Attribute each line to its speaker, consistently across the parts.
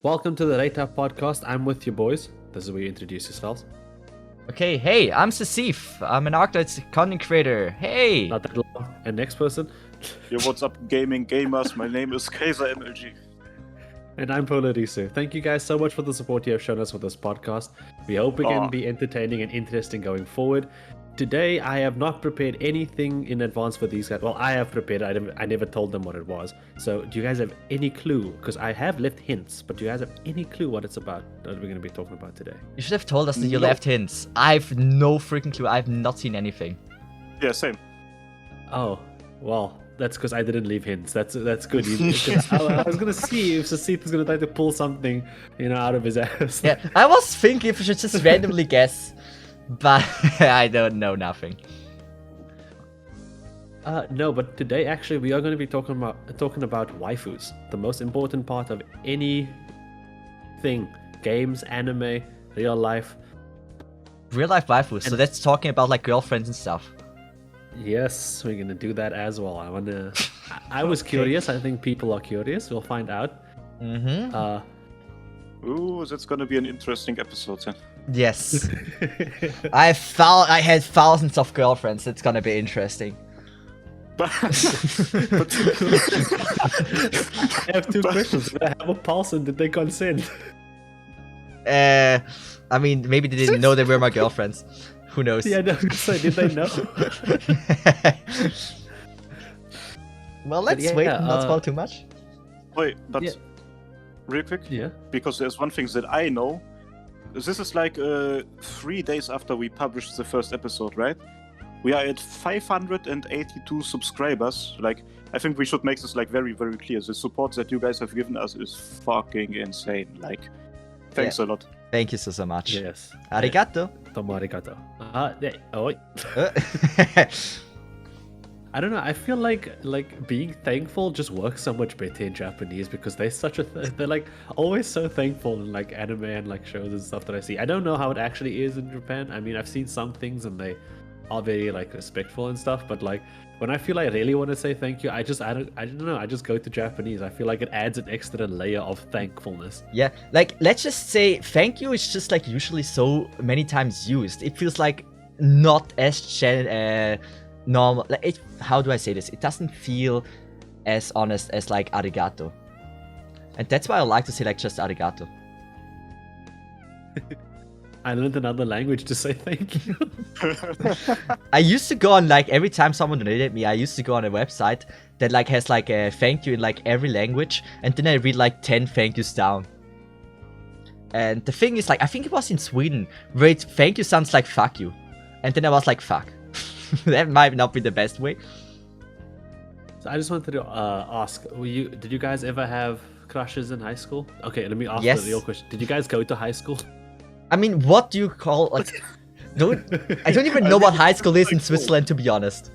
Speaker 1: Welcome to the Rate Up Podcast. I'm with you, boys. This is where you introduce yourselves.
Speaker 2: Okay, hey, I'm Sasif. I'm an Arclight content creator. Hey!
Speaker 1: Not that long. And next person.
Speaker 3: Yo, what's up, gaming gamers? My name is Kaiser MLG.
Speaker 1: And I'm Polarisu. Thank you guys so much for the support you have shown us with this podcast. We hope it can be entertaining and interesting going forward. Today, I have not prepared anything in advance for these guys. Well, I have prepared. I never told them what it was. So, do you guys have any clue? Because I have left hints, but do you guys have any clue what it's about that we're going to be talking about today?
Speaker 2: You should have told us that you left hints. I've no freaking clue. I've not seen anything.
Speaker 3: Yeah, same.
Speaker 1: Oh, well, that's because I didn't leave hints. That's good. I was going to see if Sasith is going to try to pull something, out of his ass.
Speaker 2: Yeah, I was thinking if we should just randomly guess, but I don't know nothing.
Speaker 1: No, but today actually we are going to be talking about waifus, the most important part of any thing, games, anime, real life.
Speaker 2: Real life waifus. So that's talking about like girlfriends and stuff.
Speaker 1: Yes, we're going to do that as well. I was curious. I think people are curious. We'll find out.
Speaker 3: Ooh, that's gonna be an interesting episode then.
Speaker 2: Yes. I had thousands of girlfriends. It's gonna be interesting.
Speaker 3: But
Speaker 1: I have two questions. Did I have a pulse and did they consent?
Speaker 2: I mean, maybe they didn't know they were my girlfriends. Who knows?
Speaker 1: Yeah, no, so did they know?
Speaker 2: Well, let's
Speaker 1: yeah,
Speaker 2: wait and not spoil too much.
Speaker 3: wait, but
Speaker 1: Yeah.
Speaker 3: real quick,
Speaker 1: Yeah.
Speaker 3: because there's one thing that I know. This is like 3 days after we published the first episode, right? We are at 582 subscribers. Like, I think we should make this like very, very clear. The support that you guys have given us is fucking insane. Like, thanks a lot.
Speaker 2: Thank you so much.
Speaker 1: Yes.
Speaker 2: Arigato.
Speaker 1: Tomo arigato. I don't know. I feel like being thankful just works so much better in Japanese because they're they're like always so thankful in like anime and like shows and stuff that I see. I don't know how it actually is in Japan. I mean, I've seen some things and they are very like respectful and stuff, but like when I feel I really want to say thank you, I don't know. I just go to Japanese. I feel like it adds an extra layer of thankfulness.
Speaker 2: Yeah, like let's just say thank you is just like usually so many times used. It feels like not as normal. Like how do I say this? It doesn't feel as honest as like arigato, and that's why I like to say like just arigato.
Speaker 1: I learned another language to say thank you.
Speaker 2: I used to go on like every time someone donated me, I used to go on a website that like has like a thank you in like every language, and then I read like 10 thank yous down. And the thing is like I think it was in Sweden where thank you sounds like fuck you, and then I was like fuck. That might not be the best way.
Speaker 1: So I just wanted to ask, did you guys ever have crushes in high school? Okay, let me ask
Speaker 2: Yes.
Speaker 1: the real question. Did you guys go to high school?
Speaker 2: I mean, what do you call like? I don't even know what high school is in Switzerland, to be honest.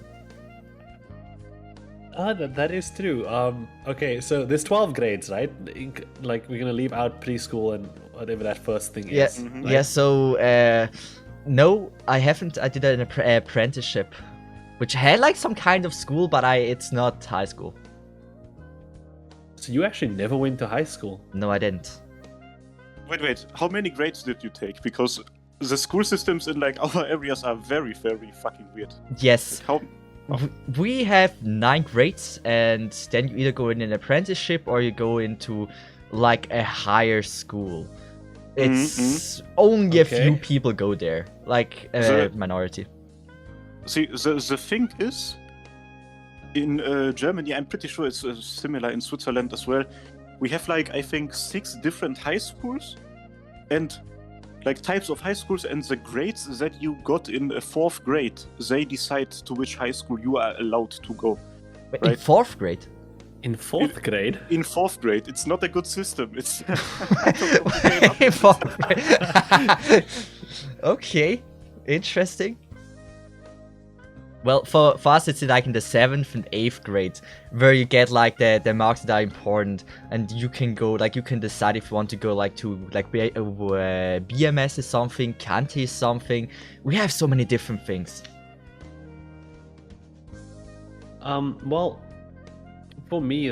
Speaker 1: That is true. Okay, so there's 12 grades, right? Like we're gonna leave out preschool and whatever that first thing
Speaker 2: Yeah,
Speaker 1: is. Right?
Speaker 2: yeah. So no, I haven't. I did an apprenticeship, which had like some kind of school, but it's not high school.
Speaker 1: So you actually never went to high school?
Speaker 2: No, I didn't.
Speaker 3: Wait. How many grades did you take? Because the school systems in like our areas are very, very fucking weird.
Speaker 2: Yes.
Speaker 3: Like,
Speaker 2: We have 9 grades, and then you either go in an apprenticeship or you go into like a higher school. It's only a few people go there, like a minority.
Speaker 3: See, the thing is, in Germany, I'm pretty sure it's similar in Switzerland as well. We have like, I think, 6 different high schools and like types of high schools, and the grades that you got in a 4th grade, they decide to which high school you are allowed to go.
Speaker 2: But
Speaker 3: Right.
Speaker 2: in 4th grade?
Speaker 1: In 4th grade?
Speaker 3: In 4th grade, it's not a good system. It's
Speaker 2: In 4th grade. Okay, interesting. Well, for us, it's like in the 7th and 8th grade, where you get like the marks that are important, and you can go like you can decide if you want to go like to like BMS is something, Kante is something. We have so many different things.
Speaker 1: Well, for me,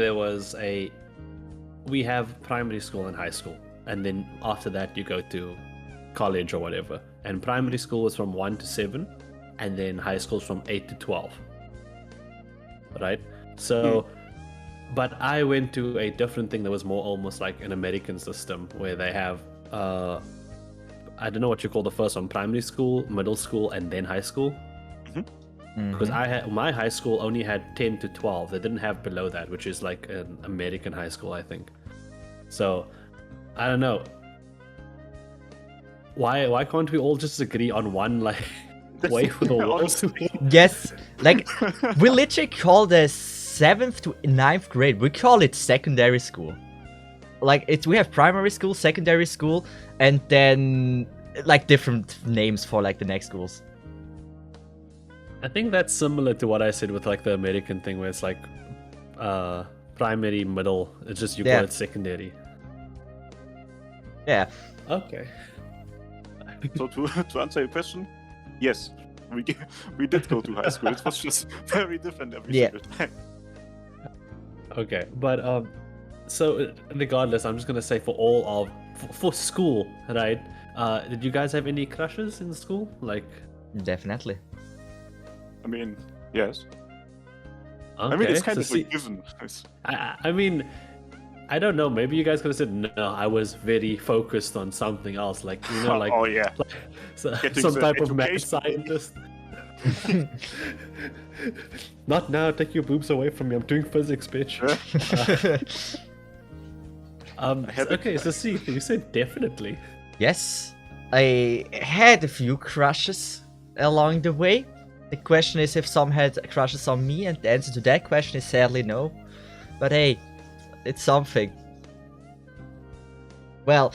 Speaker 1: we have primary school and high school. and then after that you go to college or whatever. And primary school was from 1 to 7, and then high school from 8 to 12. Right? So, but I went to a different thing that was more almost like an American system where they have, I don't know what you call the first one, primary school, middle school, and then high school. Because my high school only had 10 to 12. They didn't have below that, which is like an American high school, I think. So, I don't know. Why can't we all just agree on one like way for the world to be?
Speaker 2: Yes, like we literally call the 7th to 9th grade, we call it secondary school. Like we have primary school, secondary school, and then like different names for like the next schools.
Speaker 1: I think that's similar to what I said with like the American thing where it's like primary, middle, it's just you call it secondary.
Speaker 2: Yeah.
Speaker 1: Okay.
Speaker 3: So to answer your question, yes, we did go to high school. It was just very different every single time.
Speaker 1: Okay, but so regardless, I'm just gonna say for school, right? Did you guys have any crushes in school? Like,
Speaker 2: Definitely.
Speaker 3: I mean, yes.
Speaker 1: Okay,
Speaker 3: I mean, it's kind
Speaker 1: so
Speaker 3: of a given.
Speaker 1: I mean, I don't know. Maybe you guys could have said no. I was very focused on something else, like you know, like
Speaker 3: oh yeah,
Speaker 1: like,
Speaker 3: Getting
Speaker 1: some
Speaker 3: the
Speaker 1: type of mad
Speaker 3: education.
Speaker 1: scientist. Not now. Take your boobs away from me. I'm doing physics, bitch. Okay, so see, you said definitely.
Speaker 2: Yes, I had a few crushes along the way. The question is if some had crushes on me, and the answer to that question is sadly no. But hey, it's something. Well,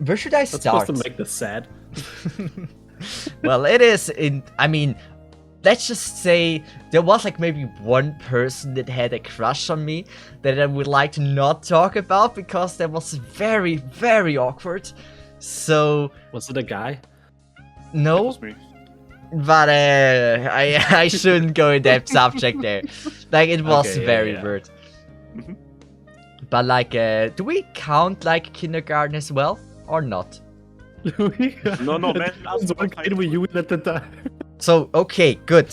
Speaker 2: where should I
Speaker 1: that's
Speaker 2: start?
Speaker 1: supposed to make this sad.
Speaker 2: Well, it is I mean, let's just say there was like maybe one person that had a crush on me that I would like to not talk about because that was very, very awkward. So,
Speaker 1: Was it a guy?
Speaker 2: no.
Speaker 3: That was me.
Speaker 2: But I shouldn't go in that subject there. Like it was
Speaker 1: Okay, yeah,
Speaker 2: very
Speaker 1: yeah.
Speaker 2: weird.
Speaker 3: Mhm.
Speaker 2: But like, do we count like kindergarten as well or not?
Speaker 3: No, man.
Speaker 1: What grade were you in at the time?
Speaker 2: So okay, good.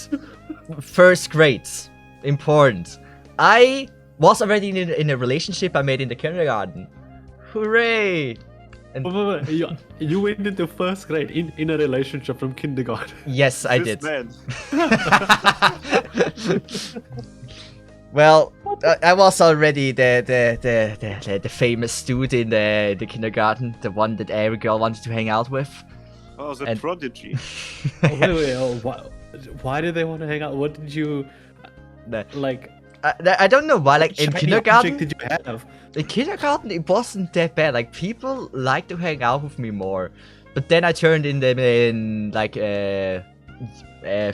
Speaker 2: First grades, important. I was already in a relationship I made in the kindergarten. Hooray!
Speaker 1: Wait, you went into first grade in a relationship from kindergarten.
Speaker 2: Yes, I
Speaker 3: This
Speaker 2: did.
Speaker 3: man.
Speaker 2: Well, I was already the famous dude in the kindergarten, the one that every girl wanted to hang out with.
Speaker 3: Oh, the
Speaker 2: And-
Speaker 3: prodigy.
Speaker 1: Why did they want to hang out? What did you
Speaker 2: No.
Speaker 1: like?
Speaker 2: I don't know why. Like in
Speaker 1: shiny
Speaker 2: kindergarten,
Speaker 1: object did you have?
Speaker 2: in kindergarten it wasn't that bad. Like people liked to hang out with me more. But then I turned in like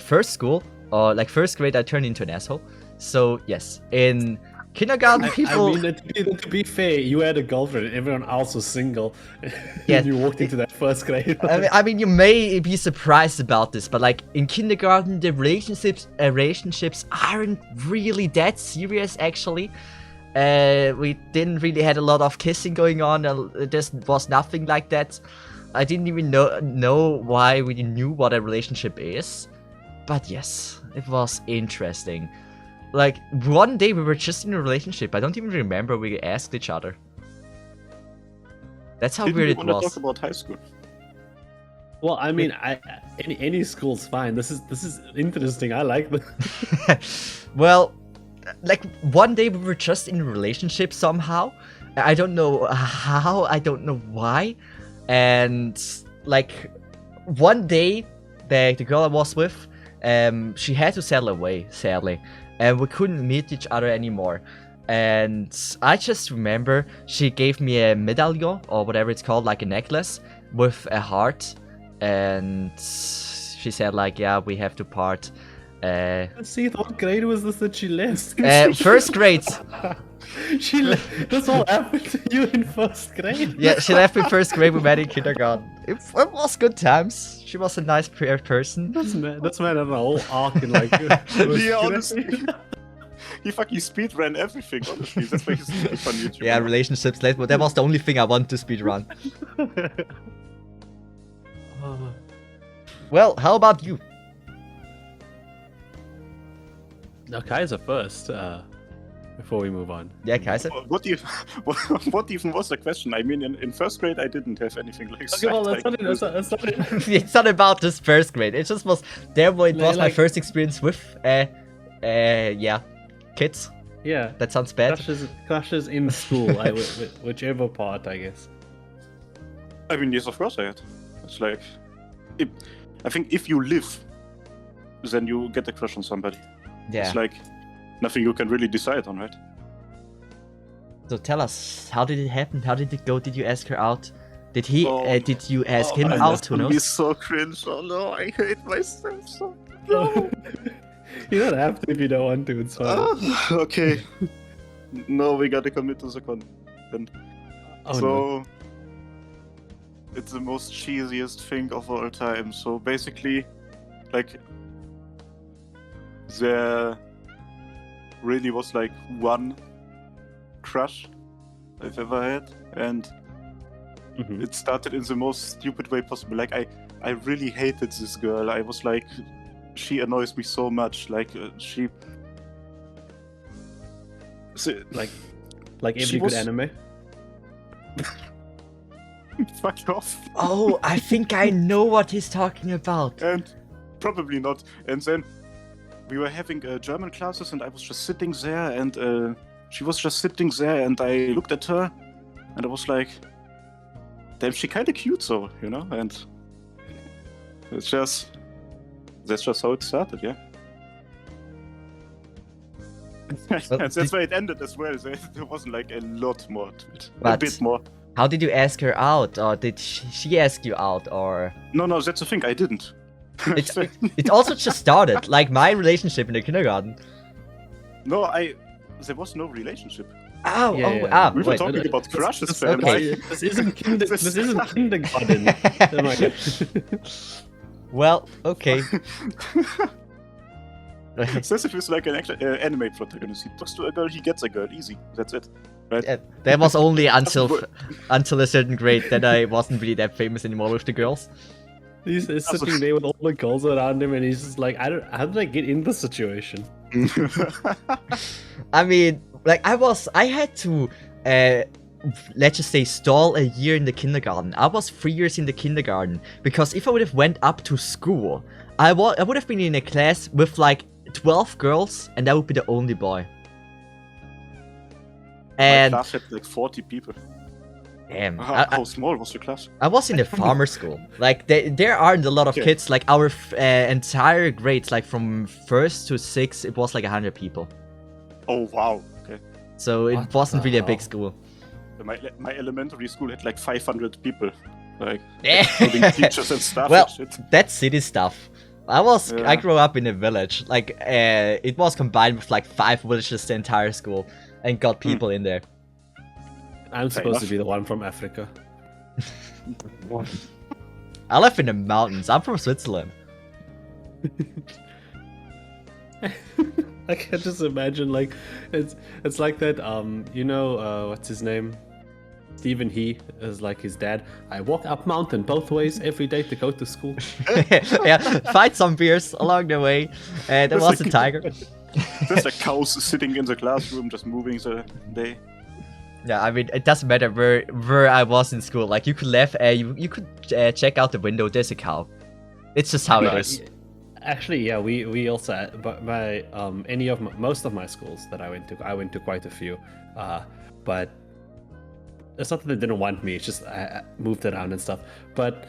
Speaker 2: first school or like first grade. I turned into an asshole. So yes, in kindergarten people.
Speaker 1: I mean, to be fair, you had a girlfriend and everyone else was single.
Speaker 2: Yeah.
Speaker 1: And you walked into that first grade.
Speaker 2: I mean, you may be surprised about this, but like in kindergarten, the relationships aren't really that serious. Actually, we didn't really had a lot of kissing going on. There was nothing like that. I didn't even know why we knew what a relationship is. But yes, it was interesting. Like one day we were just in a relationship. I don't even remember we asked each other. That's how
Speaker 3: Didn't
Speaker 2: weird
Speaker 3: you
Speaker 2: it
Speaker 3: want to
Speaker 2: was.
Speaker 3: talk about high school?
Speaker 1: Well, I mean, any school's fine. This is interesting. I like this.
Speaker 2: Well, like one day we were just in a relationship somehow. I don't know how, I don't know why. And like one day the girl I was with, she had to settle away, sadly. And we couldn't meet each other anymore. And I just remember she gave me a medallion or whatever it's called, like a necklace with a heart. And she said like, yeah, we have to part.
Speaker 1: See, what grade was this that she left?
Speaker 2: First grade.
Speaker 1: This all happened to you in first grade.
Speaker 2: Yeah, she left me first grade. We met in kindergarten. It was good times. She was a nice person.
Speaker 1: This man had a whole arc in like.
Speaker 3: Yeah, honestly. he fucking speedran everything, honestly. That's why he's a fun YouTuber.
Speaker 2: Yeah, relationships. That was the only thing I want to speedrun. Well, how about you?
Speaker 1: Now, Kaiser first, before we move on.
Speaker 2: Yeah, Kaiser?
Speaker 3: What even was the question? I mean, in first grade, I didn't have anything like that.
Speaker 1: Okay, well, that's not it.
Speaker 2: It's not about this first grade. It just was there. It was my
Speaker 1: Like-
Speaker 2: first experience with, yeah, kids.
Speaker 1: Yeah.
Speaker 2: That sounds bad.
Speaker 1: Crushes in school, whichever part, I guess.
Speaker 3: I mean, yes, of course I had. It's like, I think if you live, then you get a crush on somebody.
Speaker 2: Yeah.
Speaker 3: It's like nothing you can really decide on, right?
Speaker 2: So tell us, how did it happen? How did it go? Did you ask her out? Did he? Did you ask him out? Who knows?
Speaker 3: He's so cringe. Oh no, I hate myself so. No.
Speaker 1: You don't have to if you don't want to. It's fine.
Speaker 3: Okay. No, we gotta commit to the content.
Speaker 1: Oh,
Speaker 3: so,
Speaker 1: no.
Speaker 3: it's the most cheesiest thing of all time. So basically, like, there really was like one crush I've ever had, and
Speaker 1: Mhm.
Speaker 3: it started in the most stupid way possible. Like, I really hated this girl. I was like, she annoys me so much. Like, she.
Speaker 1: Like every
Speaker 3: she
Speaker 1: good
Speaker 3: was-
Speaker 1: anime.
Speaker 3: Fuck off.
Speaker 2: Oh, I think I know what he's talking about.
Speaker 3: And probably not. And then we were having German classes, and I was just sitting there, and she was just sitting there, and I looked at her, and I was like, damn, she kind of cute, so, you know? And that's just how it started, yeah.
Speaker 2: Well,
Speaker 3: And that's why it ended as well. There wasn't like a lot more to it. A
Speaker 2: But-
Speaker 3: bit more.
Speaker 2: How did you ask her out, or did she ask you out, or?
Speaker 3: No, that's the thing, I didn't.
Speaker 2: It's it also just started, like my relationship in the kindergarten.
Speaker 3: No, there was no relationship.
Speaker 2: Oh,
Speaker 1: Yeah,
Speaker 2: oh,
Speaker 1: yeah.
Speaker 2: ah,
Speaker 3: We were
Speaker 2: wait.
Speaker 3: talking about crushes,
Speaker 1: This,
Speaker 3: fam.
Speaker 2: okay.
Speaker 3: Like,
Speaker 1: this isn't kindergarten. Oh my God.
Speaker 2: Well, okay.
Speaker 3: Sessif is like an actual anime protagonist. He talks to a girl, he gets a girl, easy. That's it. Right?
Speaker 2: Yeah, that was only until a certain grade. Then I wasn't really that famous anymore with the girls.
Speaker 1: He's sitting there with all the girls around him, and he's just like, how did I get in this situation?
Speaker 2: I mean, like I had to, let's just say, stall a year in the kindergarten. I was 3 years in the kindergarten because if I would have went up to school, I would have been in a class with like 12 girls, and I would be the only boy.
Speaker 3: My
Speaker 2: And
Speaker 3: class had like 40 people.
Speaker 2: damn,
Speaker 3: How small was your class?
Speaker 2: I was in a farmer school. Like there aren't a lot of
Speaker 3: Okay.
Speaker 2: kids. Like our entire grades, like from 1st to 6th, it was like 100 people.
Speaker 3: Oh wow. Okay.
Speaker 2: So it
Speaker 1: What
Speaker 2: wasn't
Speaker 1: the
Speaker 2: really a big
Speaker 1: hell?
Speaker 2: school.
Speaker 3: My elementary school had like 500 people, like
Speaker 2: Yeah.
Speaker 3: including teachers and staff
Speaker 2: Well,
Speaker 3: and shit.
Speaker 2: that's city stuff. I
Speaker 3: Yeah.
Speaker 2: grew up in a village. Like it was combined with like 5 villages, the entire school, and got people in there.
Speaker 1: I'm
Speaker 3: Fair
Speaker 1: supposed to
Speaker 3: enough.
Speaker 1: be the one from Africa.
Speaker 2: I live in the mountains. I'm from Switzerland.
Speaker 1: I can just imagine like it's like that what's his name? Stephen He is like his dad. I walk up mountain both ways every day to go to school.
Speaker 2: Yeah, fight some bears along the way. There
Speaker 3: That's
Speaker 2: was a
Speaker 3: like-
Speaker 2: tiger.
Speaker 3: There's like cows sitting in the classroom just moving the day.
Speaker 2: Yeah, I mean, it doesn't matter where I was in school. Like, you could you could check out the window. There's a cow. It's just how it
Speaker 3: Nice.
Speaker 2: is.
Speaker 1: Actually, yeah, we also, but most of my schools that I went to quite a few, but it's not that they didn't want me. It's just I moved around and stuff. But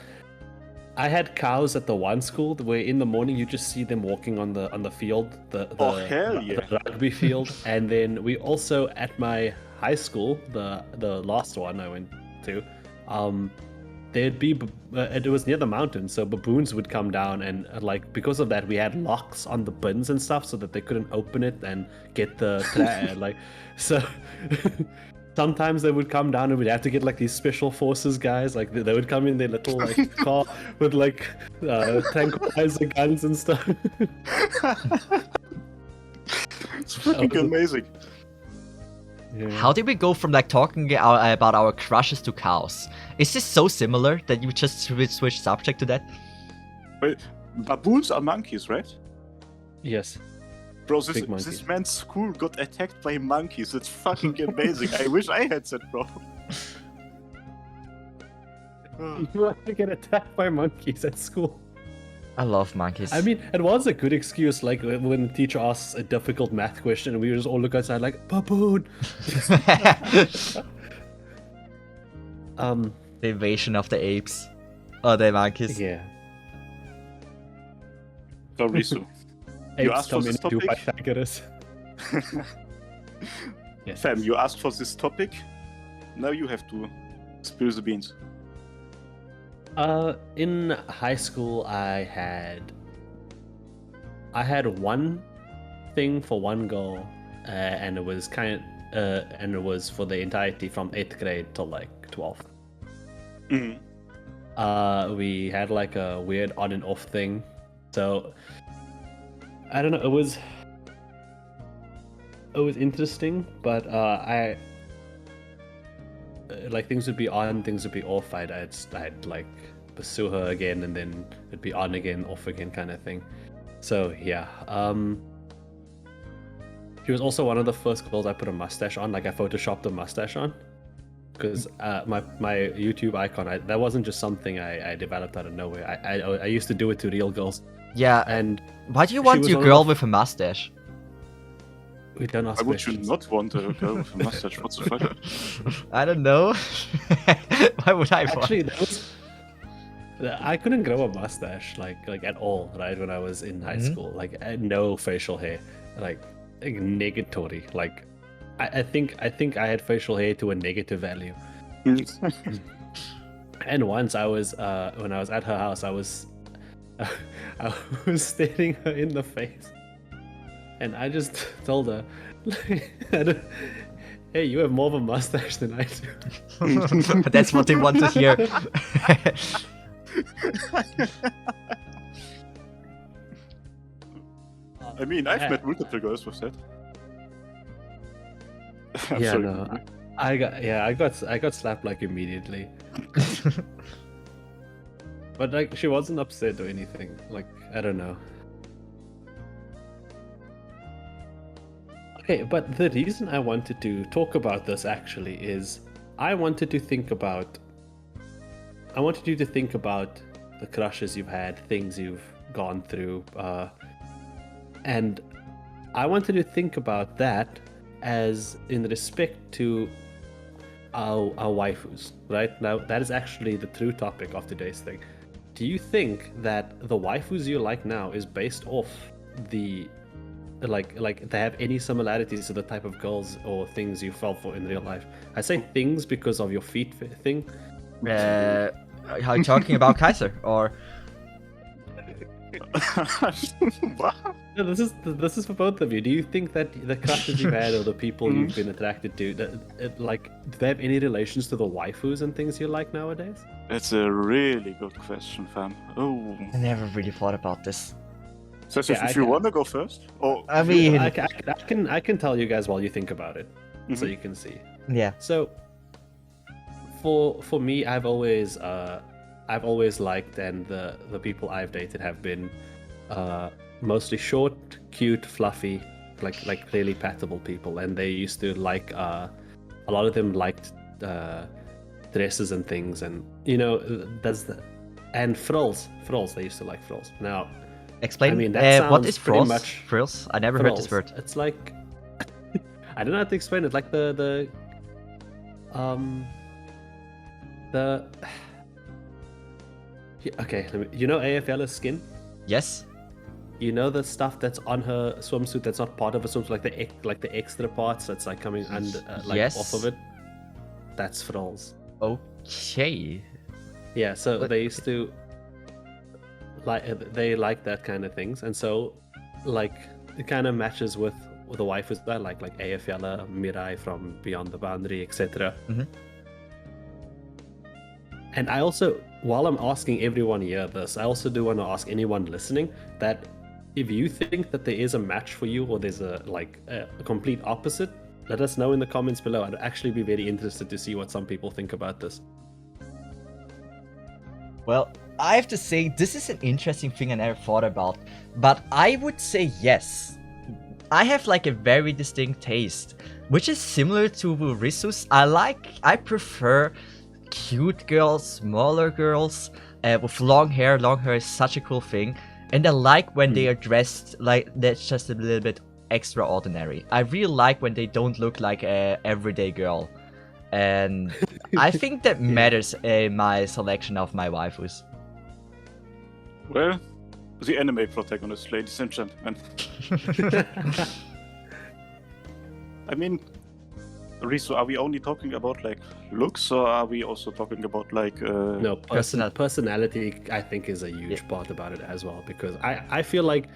Speaker 1: I had cows at the one school where in the morning you just see them walking on the field, the
Speaker 3: hell yeah.
Speaker 1: the rugby field, and then we also at my high school, the last one I went to, there'd be it was near the mountain, so baboons would come down, and like because of that we had locks on the bins and stuff so that they couldn't open it and get the like so. Sometimes they would come down and we'd have to get like these special forces guys, like they would come in their little like car with like tranquilizer guns and stuff.
Speaker 3: fucking amazing.
Speaker 1: Yeah.
Speaker 2: How did we go from like talking about our crushes to cows? Is this so similar that you just switch subject to that?
Speaker 3: Wait, baboons are monkeys, right?
Speaker 1: Yes.
Speaker 3: Bro,
Speaker 1: Big monkeys.
Speaker 3: this man's school got attacked by monkeys. It's fucking amazing. I wish I had that, bro.
Speaker 1: You want to get attacked by monkeys at school?
Speaker 2: I love monkeys.
Speaker 1: I mean, it was a good excuse, like when the teacher asks a difficult math question and we just all look outside like, baboon!
Speaker 2: The invasion of the apes. Oh, the monkeys.
Speaker 1: Yeah.
Speaker 3: So, Risu,
Speaker 1: Apes
Speaker 3: asked for
Speaker 1: come
Speaker 3: this
Speaker 1: into
Speaker 3: topic?
Speaker 1: Pythagoras. Yes.
Speaker 3: fam, you asked for this topic. Now you have to spill the beans.
Speaker 1: In high school, I had one thing for one girl, and it was and it was for the entirety from 8th grade till like 12th.
Speaker 3: Mm-hmm.
Speaker 1: We had like a weird on and off thing, so I don't know. It was interesting, but I like things would be on, things would be off. I'd like pursue her again, and then it'd be on again, off again, kind of thing. So yeah, she was also one of the first girls I put a mustache on. Like I photoshopped a mustache on, because my YouTube icon, that wasn't just something I developed out of nowhere. I used to do it to real girls.
Speaker 2: Yeah.
Speaker 1: And
Speaker 2: why do you
Speaker 1: she
Speaker 2: want
Speaker 1: was
Speaker 2: your
Speaker 1: one of
Speaker 2: girl
Speaker 1: the-
Speaker 2: with a mustache?
Speaker 1: We don't ask
Speaker 3: Why would you
Speaker 1: questions.
Speaker 3: not want a girl with a mustache? What the fuck?
Speaker 2: I don't know. Why would I want?
Speaker 1: Actually, I couldn't grow a mustache like at all, right? When I was in high school, like I had no facial hair, like negatory. Like I think I had facial hair to a negative value. And once I was when I was at her house, I was staring her in the face, and I just told her, "Hey, you have more of a mustache than I do."
Speaker 2: That's what they want to hear.
Speaker 3: I mean, I've met multiple girls with that. I'm
Speaker 1: Yeah,
Speaker 3: sorry.
Speaker 1: no, I got slapped like immediately. But like she wasn't upset or anything. Like I don't know. Okay, but the reason I wanted to talk about this actually is I wanted you to think about the crushes you've had, things you've gone through, and I wanted to think about that as in respect to our waifus, right? Now that is actually the true topic of today's thing. Do you think that the waifus you like now is based off the like they have any similarities to the type of girls or things you fell for in real life? I say things because of your feet thing.
Speaker 2: Are you talking about Kaiser or?
Speaker 3: What?
Speaker 1: No, this is for both of you. Do you think that the crushes you've had or the people you've been attracted to, like, do they have any relations to the waifus and things you like nowadays?
Speaker 3: That's a really good question, fam. Oh.
Speaker 2: I never really thought about this.
Speaker 3: So
Speaker 1: Yeah,
Speaker 3: if you want to go first? Or
Speaker 2: I mean,
Speaker 1: I can tell you guys while you think about it, so you can see.
Speaker 2: yeah.
Speaker 1: So, for me, I've always liked, and the people I've dated have been mostly short, cute, fluffy, like clearly pattable people, and they used to like a lot of them liked dresses and things, and and frills. They used to like frills. Now,
Speaker 2: Explain.
Speaker 1: I mean, that
Speaker 2: What
Speaker 1: sounds
Speaker 2: is
Speaker 1: pretty
Speaker 2: frills?
Speaker 1: much-
Speaker 2: Frills? I never heard this
Speaker 1: frills.
Speaker 2: word.
Speaker 1: It's like I don't know how to explain it. Like the okay, you know AFL's skin?
Speaker 2: Yes.
Speaker 1: You know the stuff that's on her swimsuit that's not part of a swimsuit, like the extra parts that's like coming under,
Speaker 2: Yes.
Speaker 1: off of it. That's frills.
Speaker 2: Okay.
Speaker 1: Yeah, so
Speaker 2: But-
Speaker 1: they used to they like that kind of things, and so like it kind of matches with the waifus that like AFL, Mirai from Beyond the Boundary, etc.
Speaker 2: Mhm.
Speaker 1: And I also, while I'm asking everyone here this, I also do want to ask anyone listening that if you think that there is a match for you or there's a complete opposite, let us know in the comments below. I'd actually be very interested to see what some people think about this.
Speaker 2: Well, I have to say, this is an interesting thing I never thought about, but I would say yes. I have like a very distinct taste, which is similar to Risu's. I prefer cute girls, smaller girls, with long hair. Long hair is such a cool thing. And I like when they are dressed like that's just a little bit extraordinary. I really like when they don't look like a everyday girl. And I think that matters in my selection of my waifus.
Speaker 3: Well, the anime protagonist, ladies and gentlemen. I mean, Risu, are we only talking about like looks, or are we also talking about like?
Speaker 1: No, personality. I think is a huge part about it as well, because I feel like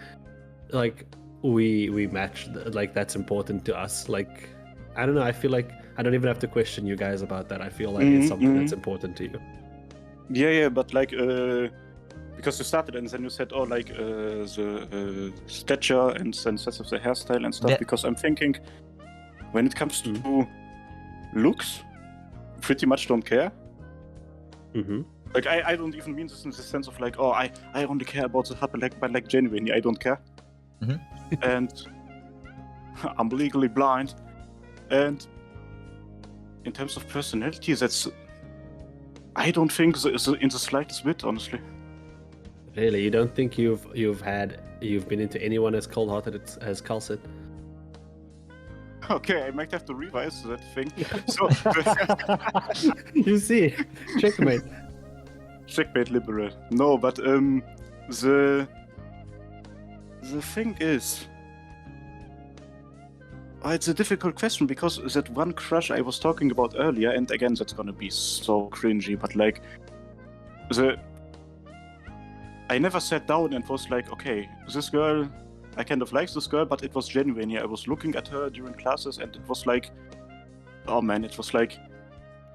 Speaker 1: we match. Like that's important to us. Like I don't know. I feel like I don't even have to question you guys about that. I feel like it's something that's important to you.
Speaker 3: Yeah, but like because you started and then you said, oh, like the stature and then sets of the hairstyle and stuff.
Speaker 2: Yeah.
Speaker 3: Because I'm thinking, when it comes to looks, pretty much don't care.
Speaker 1: Mm-hmm.
Speaker 3: Like I don't even mean this in the sense of like, oh, I only care about the heart, but like genuinely, I don't care.
Speaker 2: Mm-hmm.
Speaker 3: And I'm legally blind. And in terms of personality, I don't think in the slightest bit, honestly.
Speaker 1: Really, you don't think you've been into anyone as cold-hearted as Kalsit?
Speaker 3: Okay, I might have to revise that thing. So,
Speaker 1: You see, checkmate.
Speaker 3: checkmate liberal. No, but the thing is, it's a difficult question because that one crush I was talking about earlier, and again, that's gonna be so cringy, but like I never sat down and was like, okay, this girl, I kind of like this girl, but it was genuine. I was looking at her during classes, and it was like, oh man, it was like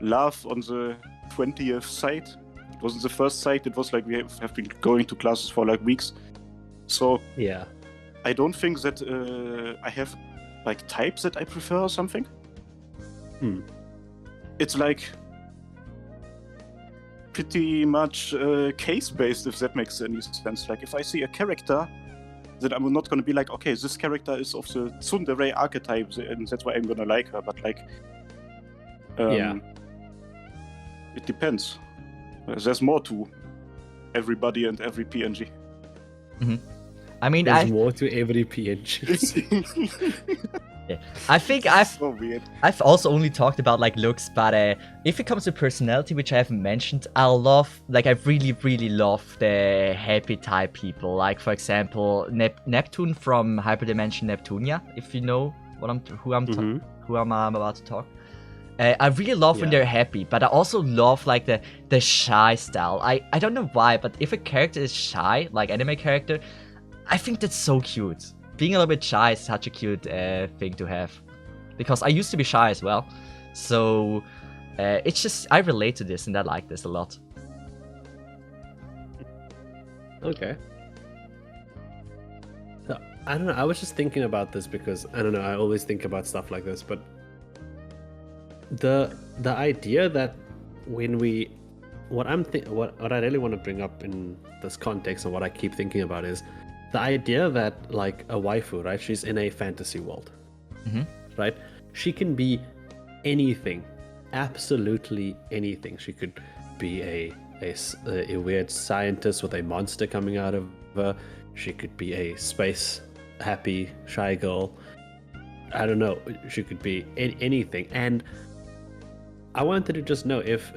Speaker 3: love on the 20th sight. It wasn't the first sight. It was like we have been going to classes for like weeks. So
Speaker 1: Yeah.
Speaker 3: I don't think that I have like types that I prefer or something. It's like pretty much case-based, if that makes any sense. Like if I see a character, that I'm not going to be like, okay, this character is of the tsundere archetype, and that's why I'm going to like her. But like, it depends. There's more to everybody and every PNG.
Speaker 2: Mm-hmm. I mean,
Speaker 1: There's more to every PNG.
Speaker 2: Yeah. I think
Speaker 3: so weird.
Speaker 2: I've also only talked about like looks, but if it comes to personality, which I haven't mentioned, I really love the happy type people. Like for example, Neptune from Hyperdimension Neptunia, if you know who I'm about to talk. I really love when they're happy, but I also love like the shy style. I don't know why, but if a character is shy, like anime character, I think that's so cute. Being a little bit shy is such a cute thing to have, because I used to be shy as well. So it's just I relate to this and I like this a lot.
Speaker 1: Okay. So, I don't know. I was just thinking about this because I don't know. I always think about stuff like this, but the idea that when what I really want to bring up in this context and what I keep thinking about is the idea that like a waifu, right? She's in a fantasy world, right? She can be anything, absolutely anything. She could be a weird scientist with a monster coming out of her. She could be a space happy shy girl. I don't know. She could be anything. And I wanted to just know if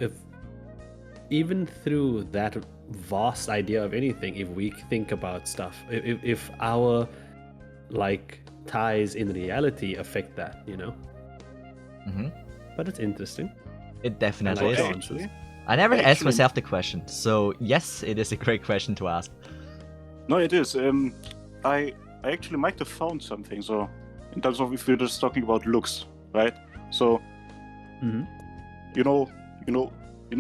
Speaker 1: even through that vast idea of anything, if we think about stuff, if our like ties in reality affect that, you know. But it's interesting.
Speaker 2: It definitely is.
Speaker 1: Answers.
Speaker 2: I never asked myself the question, so yes, it is a great question to ask.
Speaker 3: No, it is. I actually might have found something. So, in terms of if we're just talking about looks, right? So, you know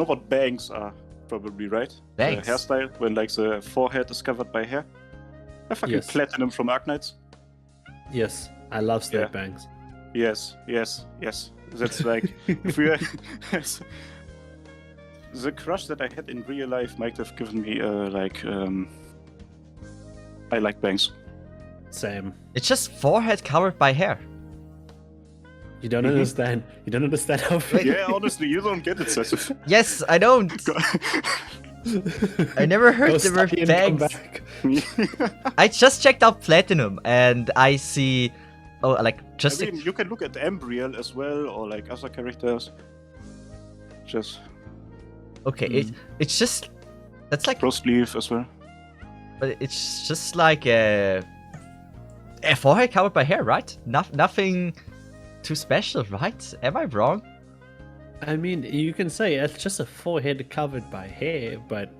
Speaker 3: what bangs are, probably, right?
Speaker 2: Bangs.
Speaker 3: The hairstyle when like the forehead is covered by hair. I fucking
Speaker 1: Yes.
Speaker 3: Platinum from Arknights.
Speaker 1: Yes, I love Snake
Speaker 3: Yeah.
Speaker 1: Bangs.
Speaker 3: Yes. That's like if we the crush that I had in real life might have given me I like bangs.
Speaker 1: Same.
Speaker 2: It's just forehead covered by hair.
Speaker 1: You don't
Speaker 3: Mhm.
Speaker 1: understand. You don't understand how.
Speaker 3: Yeah, honestly, you don't get it, Seth.
Speaker 2: Yes, I don't. I never heard
Speaker 1: Go
Speaker 2: the word
Speaker 1: study and come
Speaker 2: bangs.
Speaker 1: back.
Speaker 2: I just checked out Platinum and I see, like just
Speaker 3: I mean, you can look at Embriel as well, or like other characters. Just
Speaker 2: okay. It's just that's like,
Speaker 3: Frostleaf as well.
Speaker 2: but it's just like a forehead covered by hair, right? Nothing too special, right? Am I wrong?
Speaker 1: I mean, you can say it's just a forehead covered by hair, but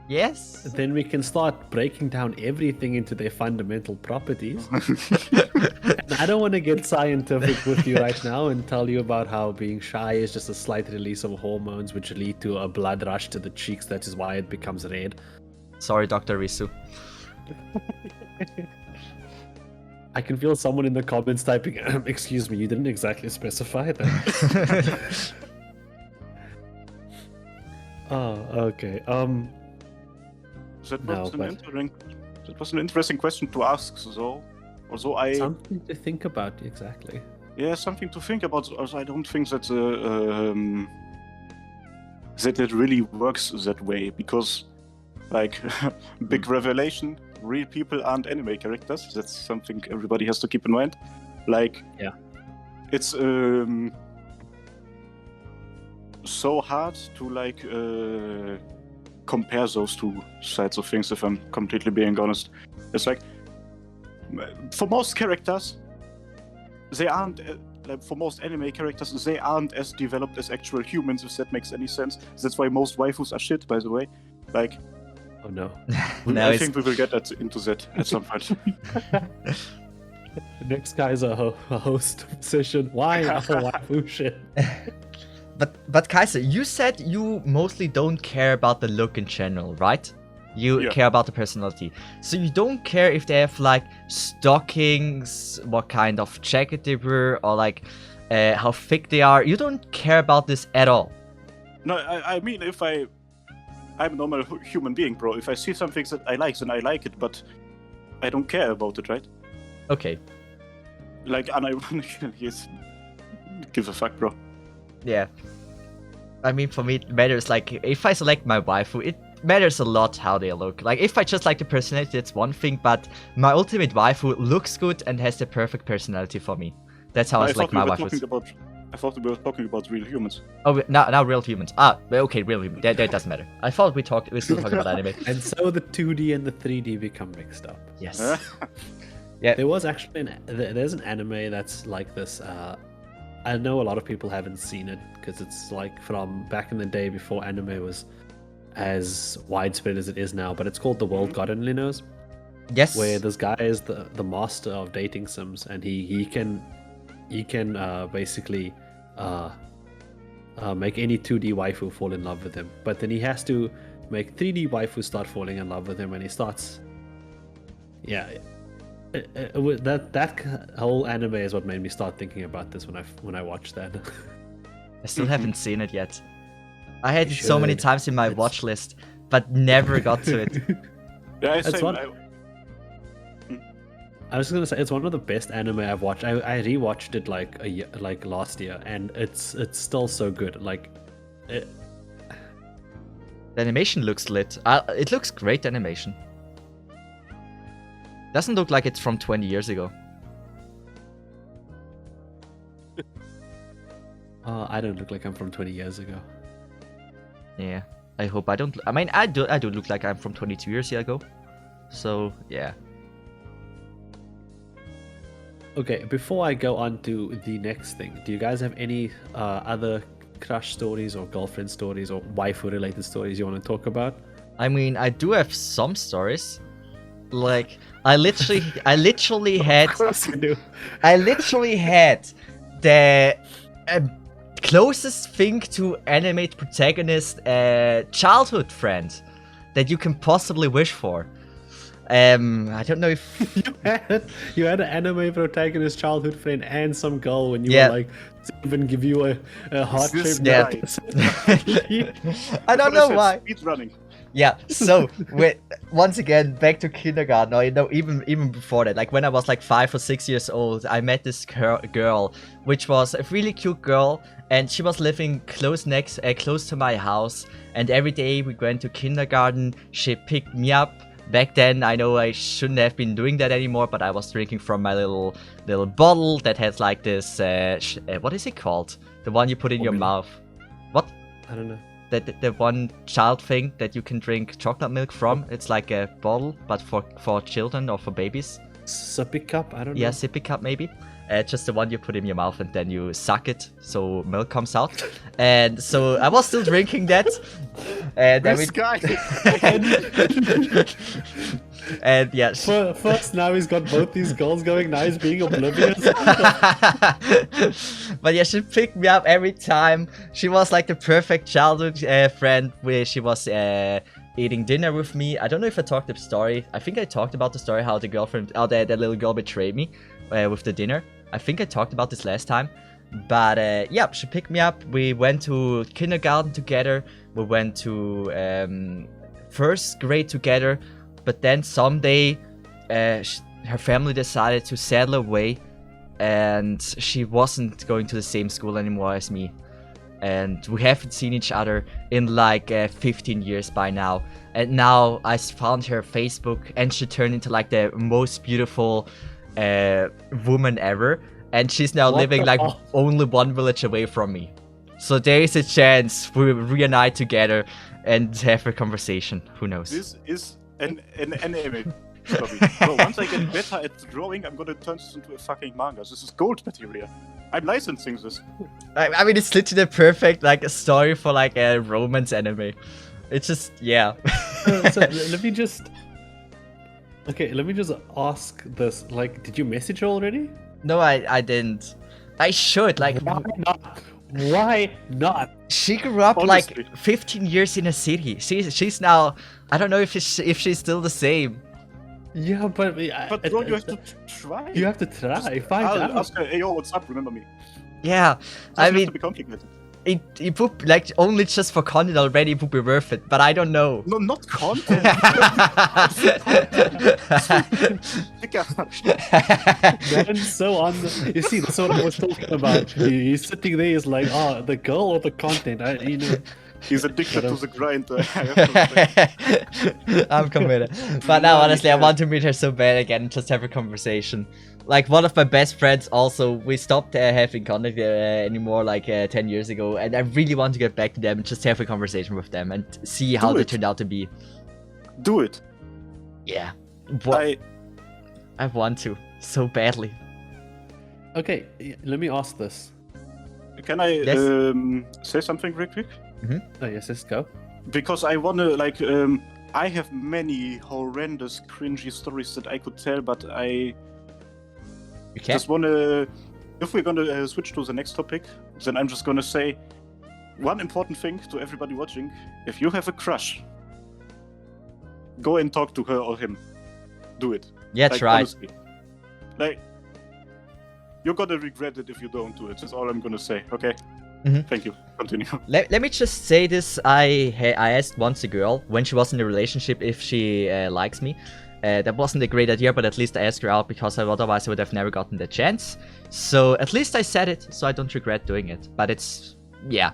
Speaker 2: Yes.
Speaker 1: then we can start breaking down everything into their fundamental properties. And I don't want to get scientific with you right now and tell you about how being shy is just a slight release of hormones which lead to a blood rush to the cheeks. That is why it becomes red.
Speaker 2: Sorry, Dr. Risu.
Speaker 1: I can feel someone in the comments typing, excuse me, you didn't exactly specify that. Oh, okay.
Speaker 3: That
Speaker 1: No,
Speaker 3: was
Speaker 1: but-
Speaker 3: that was an interesting question to ask. So, although
Speaker 1: Something to think about, exactly.
Speaker 3: yeah, something to think about. Also, I don't think that that it really works that way because, like, big revelation: real people aren't anime characters. That's something everybody has to keep in mind. Like,
Speaker 1: Yeah.
Speaker 3: it's so hard to like compare those two sides of things. If I'm completely being honest, it's like for most characters, they aren't like for most anime characters, they aren't as developed as actual humans. If that makes any sense, that's why most waifus are shit. By the way, like
Speaker 1: Oh no.
Speaker 2: No,
Speaker 3: I
Speaker 2: it's
Speaker 3: think we will get into that at some point.
Speaker 1: Next guy's a host position. Why? Oh, waifu shit.
Speaker 2: But Kaiser, you said you mostly don't care about the look in general, right? You
Speaker 3: Yeah.
Speaker 2: care about the personality. So you don't care if they have like stockings, what kind of jacket they wear, or like how thick they are. You don't care about this at all.
Speaker 3: No, I mean, if I'm a normal human being, bro. If I see something that I like, then I like it, but I don't care about it, right?
Speaker 2: Okay.
Speaker 3: Like, unironically, yes. Give a fuck, bro.
Speaker 2: Yeah. I mean, for me, it matters, like, if I select my waifu, it matters a lot how they look. Like, if I just like the personality, that's one thing, but my ultimate waifu looks good and has the perfect personality for me. That's how I select my waifus.
Speaker 3: I thought we were talking about real humans.
Speaker 2: Oh, now real humans. Ah, okay, real humans. That doesn't matter. I thought we're still talking about anime.
Speaker 1: And so the 2D and the 3D become mixed up.
Speaker 2: Yes.
Speaker 1: There was actually there's an anime that's like this. I know a lot of people haven't seen it because it's like from back in the day before anime was as widespread as it is now. But it's called The World God Only Knows,
Speaker 2: Yes.
Speaker 1: where this guy is the master of dating sims, and he can basically make any 2D waifu fall in love with him. But then he has to make 3D waifus start falling in love with him, and he starts. Yeah. That whole anime is what made me start thinking about this when I watched that.
Speaker 2: I still haven't seen it yet. I had
Speaker 1: You
Speaker 2: it so many
Speaker 1: should.
Speaker 2: times in my
Speaker 1: It's-
Speaker 2: watch list, but never got to it.
Speaker 3: Yeah,
Speaker 1: That's
Speaker 3: same.
Speaker 1: one- I was gonna say it's one of the best anime I've watched. I rewatched it like last year, and it's still so good. Like,
Speaker 2: The animation looks lit. It looks great animation. Doesn't look like it's from 20 years ago.
Speaker 1: I don't look like I'm from 20 years ago.
Speaker 2: Yeah, I hope I don't. I mean, I do look like I'm from 22 years ago. So yeah.
Speaker 1: Okay, before I go on to the next thing, do you guys have any other crush stories or girlfriend stories or waifu related stories you want to talk about?
Speaker 2: I mean, I do have some stories. Like, I literally had.
Speaker 1: Of course you do.
Speaker 2: I literally had the closest thing to animate protagonist childhood friend that you can possibly wish for. I don't know if
Speaker 1: you had an anime protagonist childhood friend and some girl when you
Speaker 2: Yeah.
Speaker 1: were like to even give you a heart shaped
Speaker 2: Yeah. I don't know why.
Speaker 3: Speed running.
Speaker 2: Yeah, so once again back to kindergarten, or even before that, like when I was like 5 or 6 years old, I met this girl, which was a really cute girl, and she was living close to my house. And every day we went to kindergarten. She picked me up. Back then, I know I shouldn't have been doing that anymore, but I was drinking from my little bottle that has like this. What is it called? The one you put in your mouth. What?
Speaker 1: I don't know.
Speaker 2: The one child thing that you can drink chocolate milk from. It's like a bottle, but for children or for babies.
Speaker 1: Sippy cup? I don't know.
Speaker 2: Yeah, sippy cup maybe. Just the one you put in your mouth and then you suck it so milk comes out. And so I was still drinking that. And then
Speaker 3: This guy.
Speaker 2: and yeah.
Speaker 1: First, now he's got both these girls going. Now he's being oblivious.
Speaker 2: But yeah, she picked me up every time. She was like the perfect childhood friend where she was eating dinner with me. I don't know if I talked the story. I think I talked about the story how the little girl betrayed me with the dinner. I think I talked about this last time. But yeah, she picked me up. We went to kindergarten together. We went to first grade together. But then someday her family decided to settle away. And she wasn't going to the same school anymore as me. And we haven't seen each other in like 15 years by now. And now I found her Facebook, and she turned into like the most beautiful woman ever. And she's now living like only one village away from me. So there is a chance we will reunite together and have a conversation. Who knows?
Speaker 3: This is an anime. So once I get better at drawing, I'm gonna turn this into a fucking manga. This is gold material. I'm licensing this.
Speaker 2: I mean, it's literally the perfect like a story for like a romance anime. It's just yeah.
Speaker 1: So let me just. Okay, let me just ask this. Like, did you message her already?
Speaker 2: No, I didn't. I should like.
Speaker 1: Why not? Why not?
Speaker 2: She grew up
Speaker 3: Honestly.
Speaker 2: like 15 years in a city. She's now. I don't know if she's still the same.
Speaker 1: Yeah, but
Speaker 3: Bro, you have to try.
Speaker 1: You have to try. Find
Speaker 3: I'll
Speaker 1: out.
Speaker 3: ask her, hey yo, what's up? Remember me.
Speaker 2: Yeah, I
Speaker 3: Doesn't have
Speaker 2: mean,
Speaker 3: to be complicated.
Speaker 2: it would like only just for content already it would be worth it, but I don't know.
Speaker 3: No, not content.
Speaker 1: Man's so on the. You see, that's what I was talking about. He's sitting there. He's like, oh, the girl or the content.
Speaker 3: He's addicted to the grind.
Speaker 2: I'm committed. But now, honestly, I want to meet her so bad again and just have a conversation. Like, one of my best friends also, we stopped having contact anymore like 10 years ago. And I really want to get back to them and just have a conversation with them and see how they turned out to be.
Speaker 3: Do it.
Speaker 2: Yeah.
Speaker 3: I
Speaker 2: want to so badly.
Speaker 1: Okay, let me ask this.
Speaker 3: Can I
Speaker 2: Yes.
Speaker 3: say something real quick?
Speaker 1: Oh, yes, let's go.
Speaker 3: Because I wanna like I have many horrendous cringy stories that I could tell, but I
Speaker 2: You can.
Speaker 3: just wanna. If we're gonna switch to the next topic, then I'm just gonna say one important thing to everybody watching: if you have a crush, go and talk to her or him. Do it.
Speaker 2: Yeah,
Speaker 3: Like,
Speaker 2: try.
Speaker 3: honestly. Like, you're gonna regret it if you don't do it. That's all I'm gonna say. Okay.
Speaker 2: Mhm.
Speaker 3: Thank you. Continue.
Speaker 2: Let me just say this. I asked once a girl when she was in a relationship if she likes me. That wasn't a great idea, but at least I asked her out because otherwise I would have never gotten the chance. So at least I said it, so I don't regret doing it. But it's, yeah.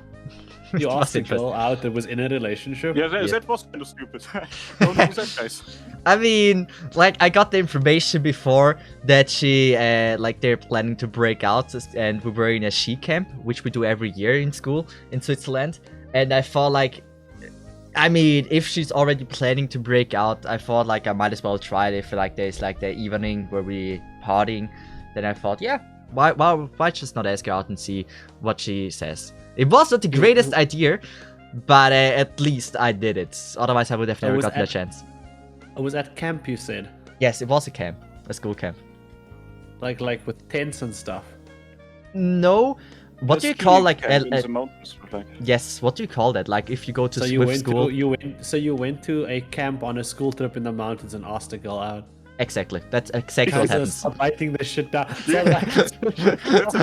Speaker 1: You
Speaker 2: It was
Speaker 1: asked a
Speaker 2: interesting.
Speaker 1: girl out that was in a relationship.
Speaker 3: Yeah, that was kind of stupid. Don't do that, guys.
Speaker 2: I mean, like, I got the information before that she, like, they're planning to break out, and we were in a ski camp, which we do every year in school in Switzerland. And I thought, like, I mean, if she's already planning to break out, I thought, like, I might as well try it if, like, there's, like, the evening where we partying. Then I thought, yeah, why just not ask her out and see what she says? It was not the greatest idea, but at least I did it. Otherwise, I would have never gotten a chance.
Speaker 1: I was at camp, you said.
Speaker 2: Yes, it was a camp, a school camp.
Speaker 1: Like with tents and stuff.
Speaker 2: No, What do you
Speaker 3: skiing
Speaker 2: call like
Speaker 3: camp in the mountains? Like,
Speaker 2: yes? What do you call that? Like if you go to
Speaker 1: So you
Speaker 2: with
Speaker 1: went
Speaker 2: school?
Speaker 1: you went to a camp on a school trip in the mountains and asked a girl out.
Speaker 2: Exactly. That's exactly what happens.
Speaker 1: Stop writing this shit down.
Speaker 3: That's a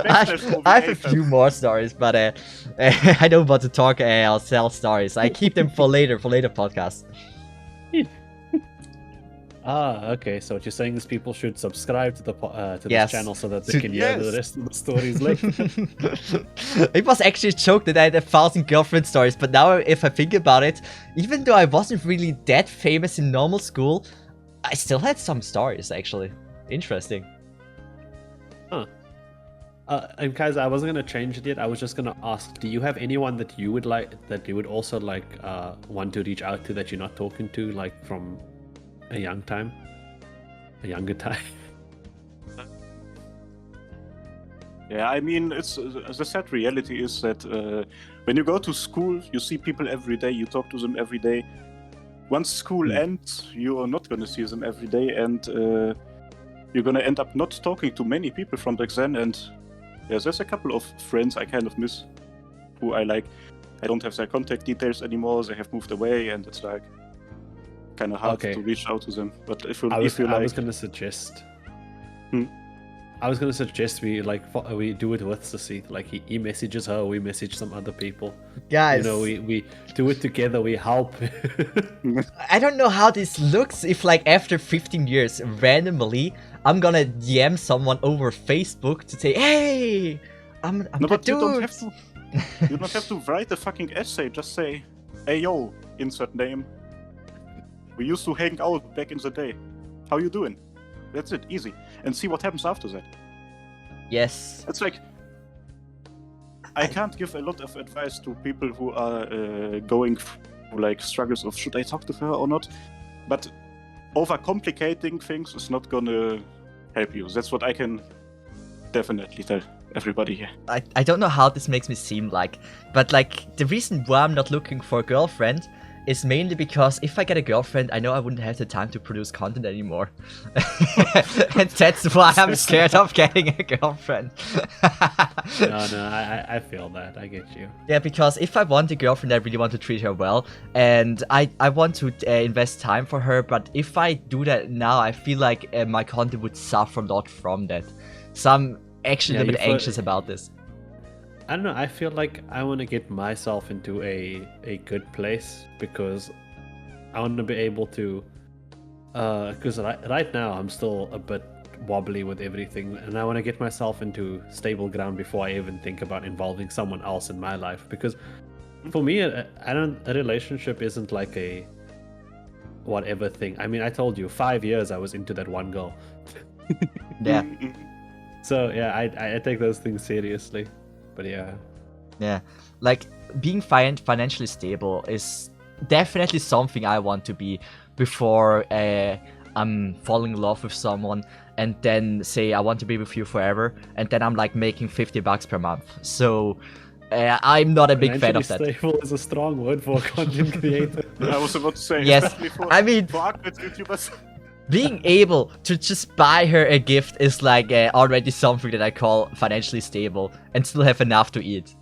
Speaker 3: Backslash movie.
Speaker 2: I have a few more stories, but I don't want to talk or sell stories. I keep them for later podcasts.
Speaker 1: Okay. So what you're saying is people should subscribe to this
Speaker 2: Yes.
Speaker 1: channel so that they can hear the rest of the stories later.
Speaker 2: It was actually a joke that I had 1,000 girlfriend stories, but now if I think about it, even though I wasn't really that famous in normal school, I still had some stories actually. Interesting.
Speaker 1: And guys, I wasn't gonna change it yet. I was just gonna ask: do you have anyone that you would also want to reach out to that you're not talking to, like from a younger time?
Speaker 3: Yeah, I mean, it's the sad reality is that when you go to school, you see people every day, you talk to them every day. Once school ends, you are not going to see them every day, and you're going to end up not talking to many people from back then. And yeah, there's a couple of friends I kind of miss, who I don't have their contact details anymore. They have moved away, and it's like kind of hard to reach out to them. But I was
Speaker 1: gonna suggest.
Speaker 3: Hmm?
Speaker 1: I was gonna suggest we do it with Sasith. Like he messages her, we message some other people.
Speaker 2: Guys,
Speaker 1: you know, we do it together. We help.
Speaker 2: I don't know how this looks if like after 15 years randomly I'm gonna DM someone over Facebook to say, hey, I'm
Speaker 3: no,
Speaker 2: the
Speaker 3: but
Speaker 2: dude.
Speaker 3: You don't have to write a fucking essay. Just say, hey yo, insert name. We used to hang out back in the day. How you doing? That's it, easy. And see what happens after that.
Speaker 2: Yes.
Speaker 3: It's like, I can't give a lot of advice to people who are going through like struggles of should I talk to her or not. But overcomplicating things is not gonna help you. That's what I can definitely tell everybody here.
Speaker 2: I don't know how this makes me seem like, but like the reason why I'm not looking for a girlfriend is mainly because if I get a girlfriend, I know I wouldn't have the time to produce content anymore. And that's why I'm scared of getting a girlfriend.
Speaker 1: No, I feel that. I get you.
Speaker 2: Yeah, because if I want a girlfriend, I really want to treat her well. And I want to invest time for her. But if I do that now, I feel like my content would suffer a lot from that. So I'm actually a little bit anxious about this.
Speaker 1: I don't know, I feel like I want to get myself into a good place because I want to be able to, because right now I'm still a bit wobbly with everything, and I want to get myself into stable ground before I even think about involving someone else in my life. Because for me, a relationship isn't like a whatever thing. I mean, I told you, 5 years I was into that one girl.
Speaker 2: Yeah.
Speaker 1: So yeah, I take those things seriously. But yeah,
Speaker 2: like being financially stable is definitely something I want to be before I'm falling in love with someone and then say I want to be with you forever, and then I'm like making $50 per month. So I'm not a big fan of that.
Speaker 1: Stable is a strong word for a content creator.
Speaker 3: I was about to say,
Speaker 2: yes,
Speaker 3: especially for YouTubers.
Speaker 2: Being able to just buy her a gift is like already something that I call financially stable and still have enough to eat.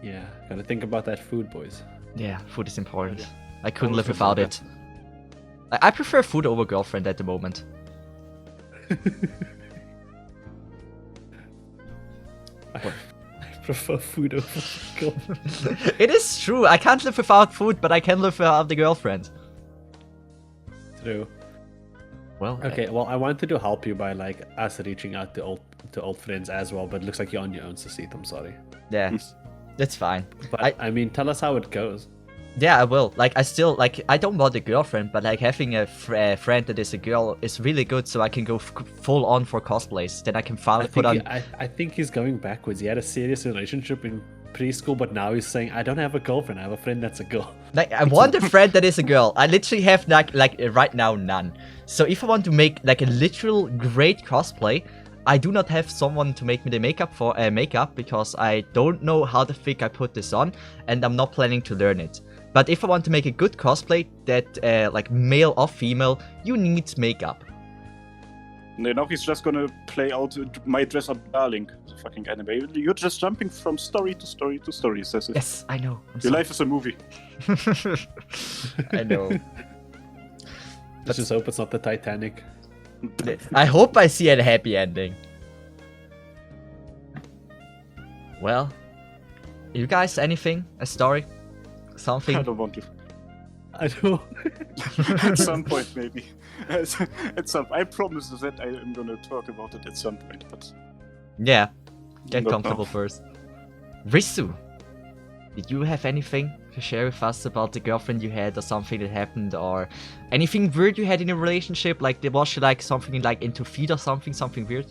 Speaker 1: Yeah, gotta think about that food, boys.
Speaker 2: Yeah, food is important. I couldn't live without it. I prefer food over girlfriend at the moment.
Speaker 1: I prefer food over girlfriend.
Speaker 2: It is true. I can't live without food, but I can live without the girlfriend.
Speaker 1: True.
Speaker 2: Well,
Speaker 1: okay. Well, I wanted to help you by like us reaching out to old friends as well, but it looks like you're on your own, Sasith. I'm sorry.
Speaker 2: Yeah, that's fine.
Speaker 1: But I mean, tell us how it goes.
Speaker 2: Yeah, I will. Like, I don't want a girlfriend, but like having a friend that is a girl is really good, so I can go full on for cosplays. Then I can finally put on.
Speaker 1: I think he's going backwards. He had a serious relationship in preschool, but now he's saying, I don't have a girlfriend. I have a friend that's a girl.
Speaker 2: Like, I want a friend that is a girl. I literally have like right now none. So if I want to make like a literal great cosplay, I do not have someone to make me the makeup because I don't know how the fuck I put this on, and I'm not planning to learn it. But if I want to make a good cosplay that like male or female, you need makeup.
Speaker 3: No, now he's just gonna play out My Dress Up Darling, the fucking anime. You're just jumping from story to story to story, says it.
Speaker 2: Yes, I know.
Speaker 3: Your life is a movie.
Speaker 2: I know.
Speaker 1: Let's just hope it's not the Titanic.
Speaker 2: I hope I see a happy ending. Well, you guys, anything? A story?
Speaker 3: I
Speaker 2: Something?
Speaker 3: don't want to.
Speaker 1: I know.
Speaker 3: At some point, maybe. At some, I promise that I am gonna talk about it at some point, but
Speaker 2: Yeah. Get
Speaker 3: Not
Speaker 2: comfortable
Speaker 3: now.
Speaker 2: first. Risu, did you have anything to share with us about the girlfriend you had, or something that happened, or anything weird you had in a relationship? Like, was she like something like into feet or something weird?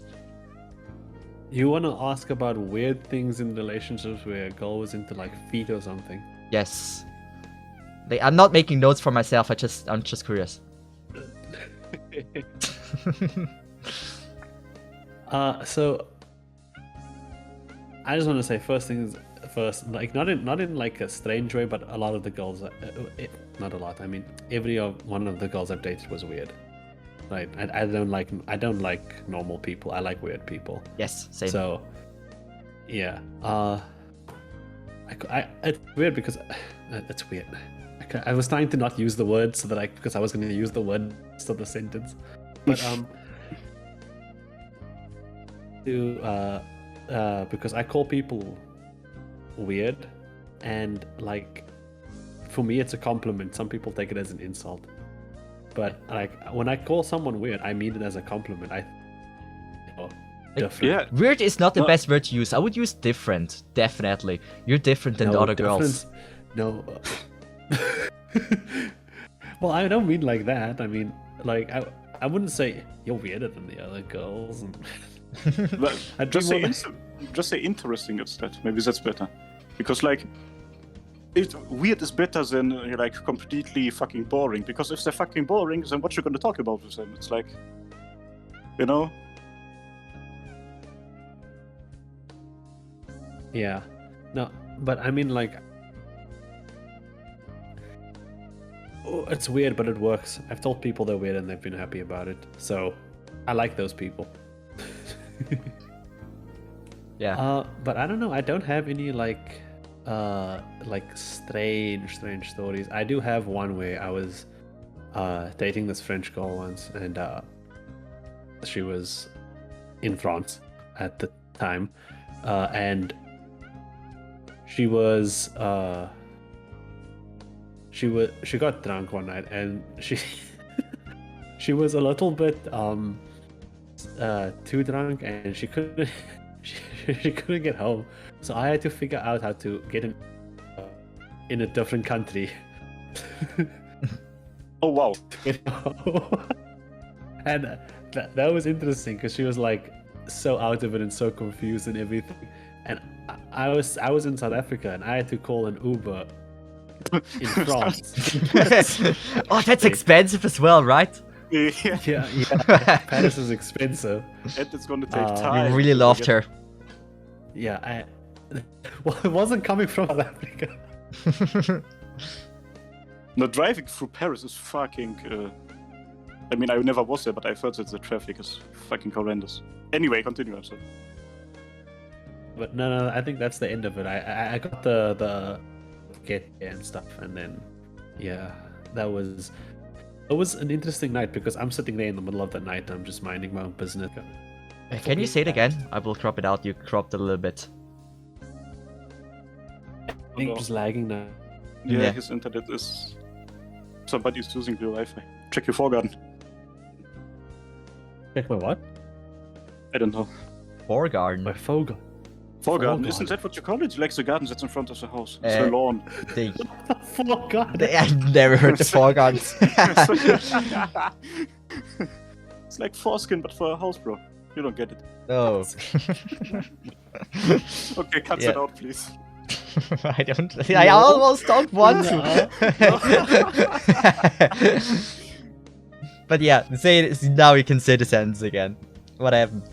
Speaker 1: You want to ask about weird things in relationships where a girl was into like feet or something?
Speaker 2: Yes. Like, I'm not making notes for myself. I'm just curious.
Speaker 1: So I just want to say first, like not in like a strange way, but a lot of the girls, not a lot. I mean, every one of the girls I've dated was weird. Right? I don't like normal people. I like weird people.
Speaker 2: Yes, same.
Speaker 1: So yeah, it's weird because it's weird. I was trying to not use the word so that because I was going to use the word of the sentence, but because I call people weird, and like for me it's a compliment. Some people take it as an insult, but like when I call someone weird, I mean it as a compliment. Different.
Speaker 3: yeah.
Speaker 2: Weird is not the
Speaker 3: No.
Speaker 2: best word to use. I would use different, definitely. You're different than the other girls.
Speaker 1: No. Well, I don't mean like that. I mean, like, I wouldn't say you're weirder than the other girls.
Speaker 3: But
Speaker 1: I'd
Speaker 3: just
Speaker 1: be
Speaker 3: say
Speaker 1: more
Speaker 3: just say interesting instead. Maybe that's better. Because like, weird is better than like completely fucking boring. Because if they're fucking boring, then what you gonna talk about with them? It's like, you know.
Speaker 1: Yeah. No, but I mean, like, it's weird, but it works. I've told people they're weird and they've been happy about it. So I like those people.
Speaker 2: Yeah.
Speaker 1: But I don't know. I don't have any like strange stories. I do have one where I was dating this French girl once, and she was in France at the time, and she got drunk one night, and she was a little bit too drunk, and she couldn't she couldn't get home, so I had to figure out how to get in a different country.
Speaker 3: Oh wow.
Speaker 1: You know? And that was interesting because she was like so out of it and so confused and everything, and I was in South Africa and I had to call an Uber in France.
Speaker 2: Oh, that's expensive as well, right?
Speaker 3: Yeah.
Speaker 1: Yeah, Paris is expensive.
Speaker 3: And it's gonna take time.
Speaker 2: You really
Speaker 3: to
Speaker 2: loved
Speaker 3: get-
Speaker 2: her.
Speaker 1: Yeah, well, it wasn't coming from South Africa.
Speaker 3: No, driving through Paris is fucking. I mean, I never was there, but I've heard that the traffic is fucking horrendous. Anyway, continue. I'm sorry.
Speaker 1: But no, I think that's the end of it. I got the get and stuff, and then yeah, it was an interesting night because I'm sitting there in the middle of the night. I'm just minding my own business.
Speaker 2: Can you say it again? I will crop it out. You cropped it a little bit.
Speaker 1: I think just lagging now.
Speaker 3: Yeah,
Speaker 2: Yeah.
Speaker 3: his internet is. Somebody's using your Wi-Fi. Check your foregarden.
Speaker 1: Check my what?
Speaker 3: I don't know.
Speaker 2: Foregarden.
Speaker 1: My Fogel.
Speaker 3: Foregarden,
Speaker 1: Foregarden.
Speaker 3: isn't that what you call it? Like the garden that's in front of the house. It's
Speaker 2: Uh,
Speaker 3: the lawn.
Speaker 2: They-
Speaker 1: Foregarden.
Speaker 2: I've never heard the foregardens.
Speaker 3: It's like foreskin, but for a house, bro. You don't get it.
Speaker 2: No.
Speaker 3: Okay, cut
Speaker 2: Yeah.
Speaker 3: it out, please.
Speaker 2: I don't. I almost don't want to. But yeah, say it now. You can say the sentence again. What happened?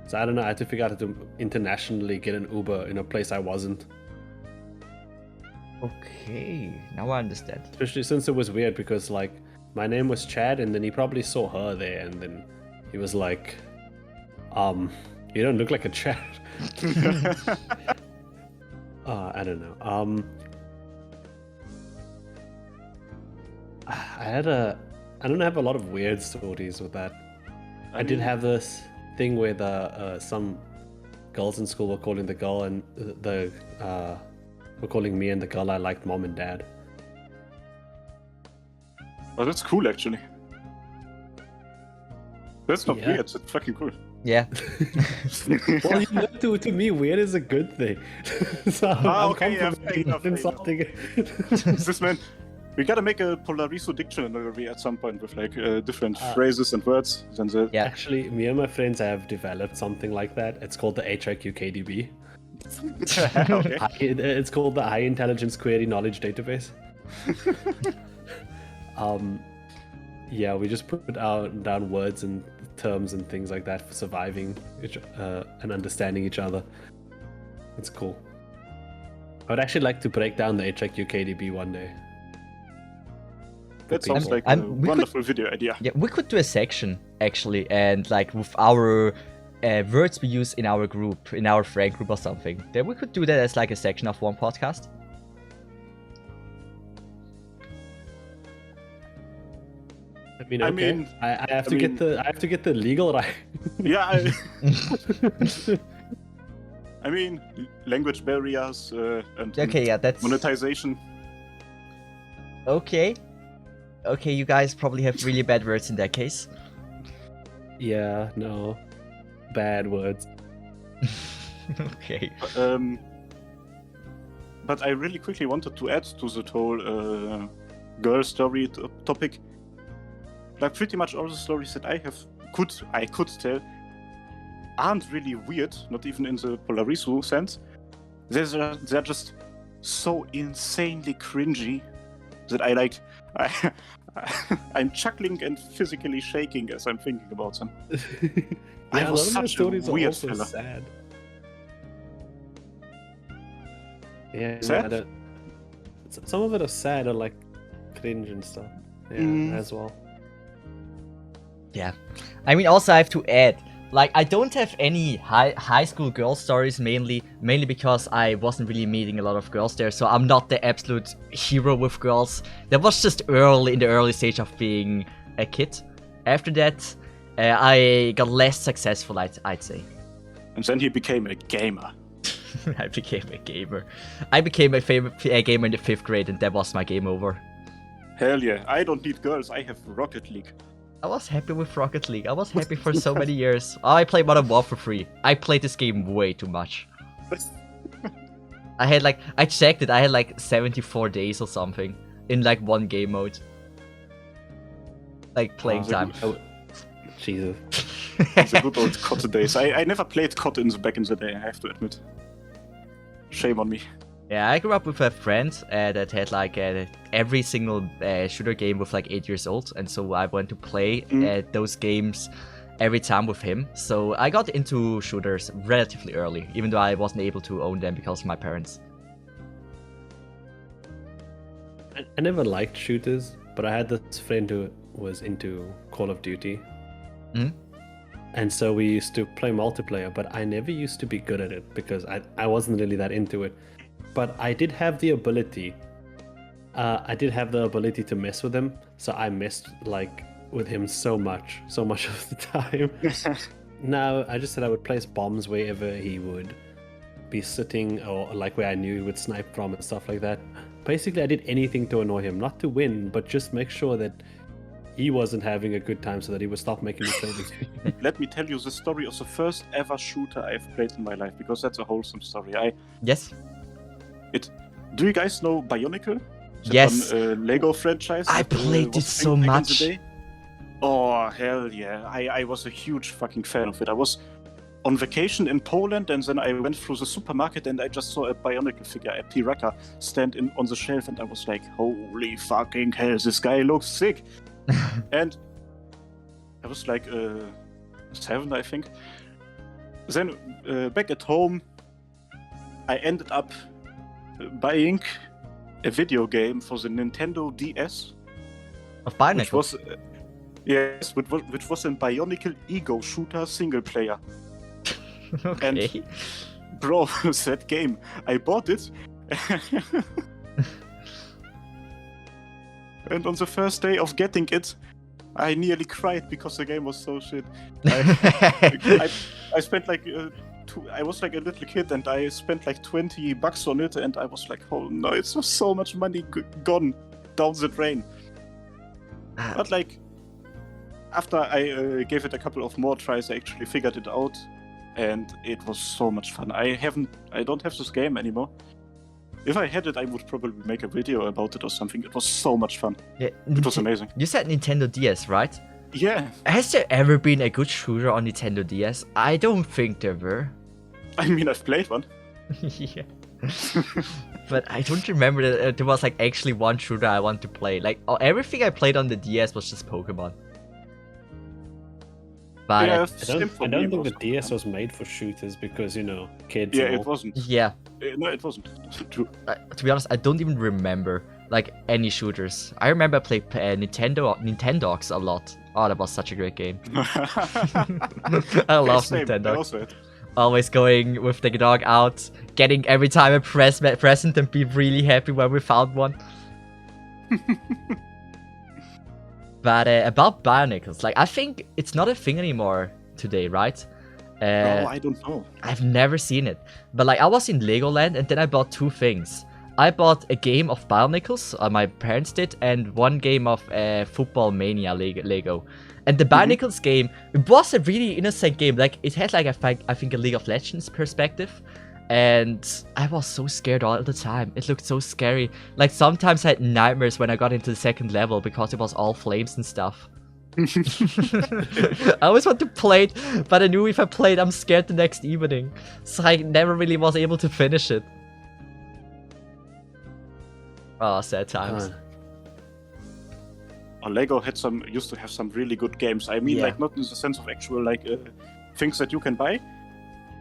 Speaker 1: So I don't know. I had to figure out how to internationally get an Uber in a place I wasn't.
Speaker 2: Okay, now I understand.
Speaker 1: Especially since it was weird because like my name was Chad, and then he probably saw her there, and then he was like, you don't look like a chat. I don't know. I don't have a lot of weird stories with that. I did have this thing where some girls in school were calling the girl and were calling me and the girl I liked mom and dad.
Speaker 3: Oh, that's cool, actually. That's not
Speaker 1: Yeah.
Speaker 3: weird. It's fucking cool.
Speaker 2: Yeah.
Speaker 1: Well, you know, to me, weird is a good thing. So I'm
Speaker 3: okay, yeah, fair
Speaker 1: complimenting,
Speaker 3: enough,
Speaker 1: not insulting it.
Speaker 3: This man, we gotta make a Polarizo dictionary at some point with like different phrases and words. Then the
Speaker 2: Yeah.
Speaker 1: Actually, me and my friends have developed something like that. It's called the HIQ KDB.
Speaker 3: okay.
Speaker 1: It's called the High Intelligence Query Knowledge Database. Yeah, we just put down words and terms and things like that for surviving and understanding each other. It's cool. I would actually like to break down the HIQ KDB one day.
Speaker 3: That sounds
Speaker 1: people.
Speaker 3: like a wonderful video idea.
Speaker 2: Yeah, we could do a section actually, and like with our words we use in our group, in our friend group or something. Then we could do that as like a section of one podcast.
Speaker 1: I mean, I have to get the legal right.
Speaker 3: Yeah. I mean, language barriers and
Speaker 2: Okay, yeah, that's
Speaker 3: monetization.
Speaker 2: okay. Okay, you guys probably have really bad words in that case.
Speaker 1: Yeah, no, bad words.
Speaker 2: Okay.
Speaker 3: But I really quickly wanted to add to the whole girl story topic. Like pretty much all the stories that I could tell aren't really weird, not even in the Polarizo sense. They're just so insanely cringy that I'm chuckling and physically shaking as I'm thinking about them. I
Speaker 1: Yeah, a
Speaker 3: was
Speaker 1: lot of my
Speaker 3: such a
Speaker 1: stories are
Speaker 3: weird
Speaker 1: also
Speaker 3: fella.
Speaker 1: sad. Yeah,
Speaker 3: Sad?
Speaker 1: no, some of it are sad or like cringe and stuff. Yeah, as well.
Speaker 2: Yeah. I mean, also I have to add, like, I don't have any high school girl stories, mainly because I wasn't really meeting a lot of girls there, so I'm not the absolute hero with girls. That was just in the early stage of being a kid. After that, I got less successful, I'd say.
Speaker 3: And then he became a gamer.
Speaker 2: I became a gamer. I became a favorite gamer in the 5th grade, and that was my game over.
Speaker 3: Hell yeah, I don't need girls, I have Rocket League.
Speaker 2: I was happy with Rocket League. I was happy for so many years. Oh, I played Modern Warfare 3. I played this game way too much. I checked it, I had like 74 days or something in like one game mode. Like playing time.
Speaker 1: Oh, Jesus.
Speaker 3: The good old COD days. I never played COD back in the day, I have to admit. Shame on me.
Speaker 2: Yeah, I grew up with a friend that had like every single shooter game with like 8 years old, and so I went to play those games every time with him. So I got into shooters relatively early, even though I wasn't able to own them because of my parents.
Speaker 1: I never liked shooters, but I had this friend who was into Call of Duty. And so we used to play multiplayer, but I never used to be good at it because I wasn't really that into it. But I did have the ability. To mess with him, so I messed like with him so much of the time. Now I just said I would place bombs wherever he would be sitting, or like where I knew he would snipe from and stuff like that. Basically, I did anything to annoy him, not to win, but just make sure that he wasn't having a good time, so that he would stop making me play this game.
Speaker 3: Let me tell you the story of the first ever shooter I've played in my life, because that's a wholesome story.
Speaker 2: Yes.
Speaker 3: Do you guys know Bionicle?
Speaker 2: Yes.
Speaker 3: Lego franchise.
Speaker 2: I played this so much.
Speaker 3: Oh, hell yeah. I was a huge fucking fan of it. I was on vacation in Poland, and then I went through the supermarket and I just saw a Bionicle figure, a Piraka, stand on the shelf, and I was like, holy fucking hell, this guy looks sick. And I was like 7, I think. Then back at home, I ended up buying a video game for the Nintendo DS.
Speaker 2: Of Bionicle?
Speaker 3: Which was Yes, which was a Bionicle ego shooter single player.
Speaker 2: Okay.
Speaker 3: Bro, that game, I bought it. And on the first day of getting it, I nearly cried because the game was so shit. I spent like I was like a little kid and I spent like $20 on it, and I was like, oh no, it's just so much money gone down the drain. But like, after I gave it a couple of more tries, I actually figured it out, and it was so much fun. I don't have this game anymore. If I had it, I would probably make a video about it or something. It was so much fun.
Speaker 2: Yeah,
Speaker 3: it was amazing.
Speaker 2: You said Nintendo DS, right?
Speaker 3: Yeah.
Speaker 2: Has there ever been a good shooter on Nintendo DS? I don't think there were.
Speaker 3: I mean, I've played one.
Speaker 2: Yeah. But I don't remember that there was like actually one shooter I want to play. Like everything I played on the DS was just Pokemon. But
Speaker 3: yeah,
Speaker 1: I don't think the DS was made for shooters because, you know, kids.
Speaker 3: Yeah, it wasn't.
Speaker 2: Yeah.
Speaker 3: No, it wasn't. True.
Speaker 2: To be honest, I don't even remember like any shooters. I remember I played Nintendogs a lot. Oh, that was such a great game. I love Nintendogs. Always going with the dog out, getting every time a present and be really happy when we found one. But about Bionicles, like I think it's not a thing anymore today, right?
Speaker 3: No, I don't know.
Speaker 2: I've never seen it. But like I was in Legoland and then I bought two things. I bought a game of Bionicles, my parents did, and one game of Football Mania Lego. And the Bionicles game, it was a really innocent game. Like it had like I think a League of Legends perspective. And I was so scared all the time. It looked so scary. Like sometimes I had nightmares when I got into the second level because it was all flames and stuff. I always want to play it, but I knew if I played, I'm scared the next evening. So I never really was able to finish it. Oh, sad times.
Speaker 3: Lego used to have some really good games. I mean, like not in the sense of actual like things that you can buy,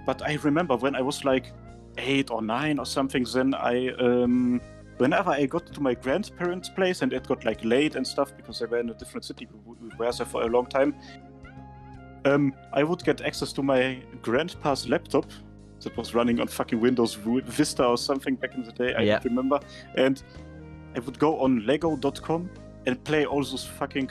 Speaker 3: but I remember when I was like 8 or 9 or something. Then whenever I got to my grandparents' place and it got like late and stuff because they were in a different city, we were there for a long time. I would get access to my grandpa's laptop that was running on fucking Windows Vista or something back in the day. I don't remember, and I would go on Lego.com and play all those fucking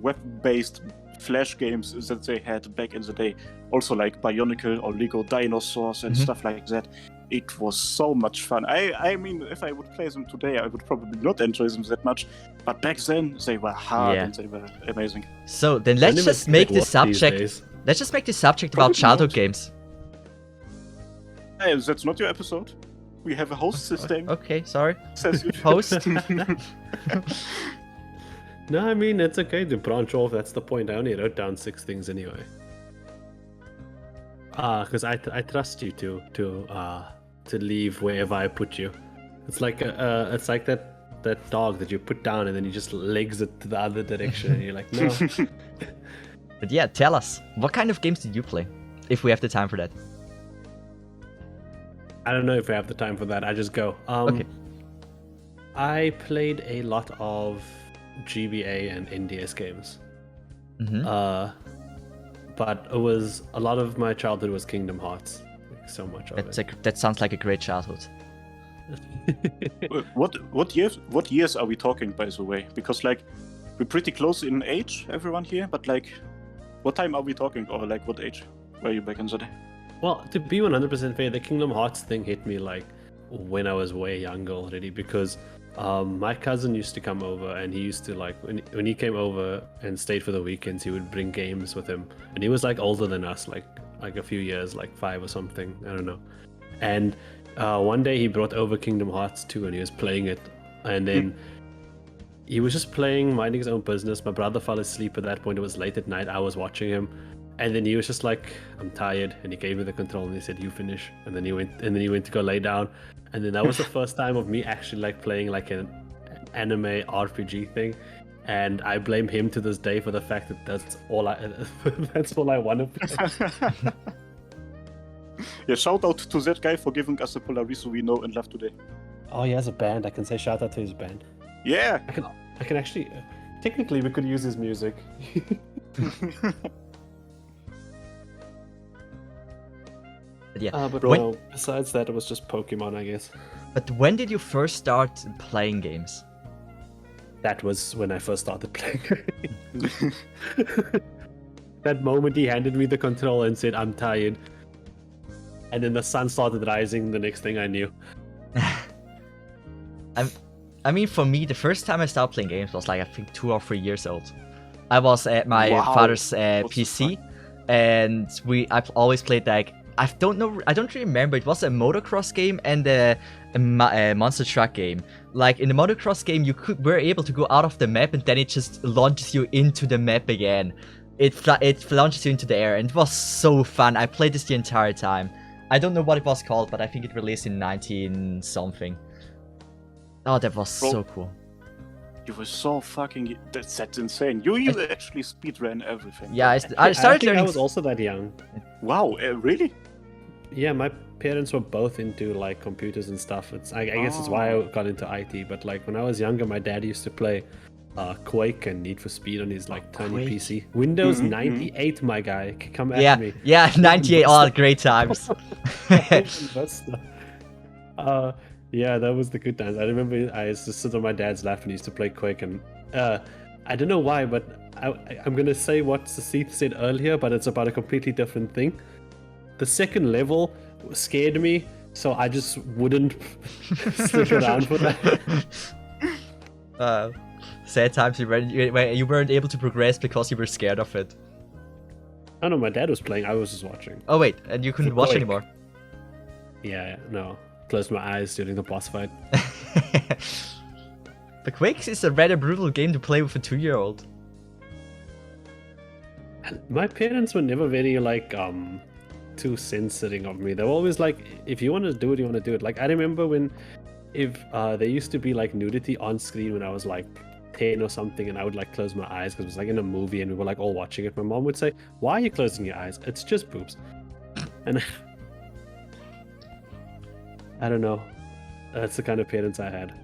Speaker 3: web-based Flash games that they had back in the day. Also like Bionicle or Lego Dinosaurs and stuff like that. It was so much fun. I mean, if I would play them today, I would probably not enjoy them that much. But back then, they were hard and they were amazing.
Speaker 2: So then let's just make this subject. Let's just make this subject about childhood games.
Speaker 3: Hey, that's not your episode. We have a host system.
Speaker 2: Okay, sorry.
Speaker 3: Says you
Speaker 2: Host.
Speaker 1: No, I mean, it's okay to branch off. That's the point. I only wrote down 6 things anyway. Because I trust you to leave wherever I put you. It's like that dog that you put down and then you just legs it to the other direction and you're like, no.
Speaker 2: But yeah, tell us, what kind of games did you play? If we have the time for that.
Speaker 1: I don't know if I have the time for that. I just go.
Speaker 2: Okay.
Speaker 1: I played a lot of GBA and NDS games. But it was a lot of my childhood was Kingdom Hearts. Like, so much of it.
Speaker 2: That sounds like a great childhood.
Speaker 3: What years are we talking, by the way? Because like we're pretty close in age, everyone here. But like, what time are we talking, or like what age were you back in the day?
Speaker 1: Well, to be 100% fair, the Kingdom Hearts thing hit me like when I was way younger already, because my cousin used to come over and he used to like when he came over and stayed for the weekends, he would bring games with him, and he was like older than us, like a few years, like 5 or something, I don't know. And one day he brought over Kingdom Hearts 2 and he was playing it, and then he was just playing, minding his own business. My brother fell asleep at that point. It was late at night. I was watching him, and then he was just like, I'm tired, and he gave me the control and he said, you finish. And then he went to go lay down. And then that was the first time of me actually like playing like an anime RPG thing, and I blame him to this day for the fact that that's all I want to play.
Speaker 3: Yeah, shout out to that guy for giving us the Polarizo we know and love today.
Speaker 1: Oh, he has a band. I can say shout out to his band.
Speaker 3: Yeah.
Speaker 1: I can actually. Technically, we could use his music.
Speaker 2: But yeah.
Speaker 1: But
Speaker 2: When-
Speaker 1: no, besides that, it was just Pokemon, I guess.
Speaker 2: But when did you first start playing games?
Speaker 1: That was when I first started playing. That moment he handed me the controller and said, "I'm tired." And then the sun started rising, the next thing I knew.
Speaker 2: I mean, for me, the first time I started playing games was like, I think 2 or 3 years old. I was at my
Speaker 3: Wow.
Speaker 2: father's
Speaker 3: What's the
Speaker 2: PC, and I've always played like, I don't really remember. It was a motocross game and a monster truck game. Like in the motocross game, you were able to go out of the map, and then it just launches you into the map again. It launches you into the air, and it was so fun. I played this the entire time. I don't know what it was called, but I think it released in 19 something. Oh, that was
Speaker 3: Bro.
Speaker 2: so cool.
Speaker 3: You were so fucking. That's insane. You actually speedran everything.
Speaker 2: Yeah, I
Speaker 1: I
Speaker 2: started
Speaker 1: think I
Speaker 2: learning.
Speaker 1: was also that young.
Speaker 3: Wow, really?
Speaker 1: Yeah, my parents were both into like computers and stuff. I guess it's why I got into IT. But like when I was younger, my dad used to play Quake and Need for Speed on his like tiny
Speaker 2: Quake.
Speaker 1: PC. Windows
Speaker 3: Mhm,
Speaker 1: 98, my guy. Come at
Speaker 2: Yeah,
Speaker 1: me.
Speaker 2: yeah, 98. Oh, great times.
Speaker 1: Yeah, that was the good times. I remember I used to sit on my dad's lap and he used to play Quake, and I don't know why, but I'm gonna say what Seth said earlier, but it's about a completely different thing. The second level scared me, so I just wouldn't stick around for that.
Speaker 2: Sad times you weren't able to progress because you were scared of it.
Speaker 1: Oh no, my dad was playing. I was just watching.
Speaker 2: Oh wait, and you couldn't watch
Speaker 1: Quake.
Speaker 2: anymore.
Speaker 1: Yeah, no. Closed my eyes during the boss fight.
Speaker 2: The Quake is a rather brutal game to play with a 2-year-old.
Speaker 1: My parents were never very like too censoring of me. They were always like, if you want to do it, you want to do it. Like I remember when there used to be like nudity on screen when I was like 10 or something, and I would like close my eyes because it was like in a movie and we were like all watching it. My mom would say, "Why are you closing your eyes? It's just boobs." And I don't know. That's the kind of parents I had.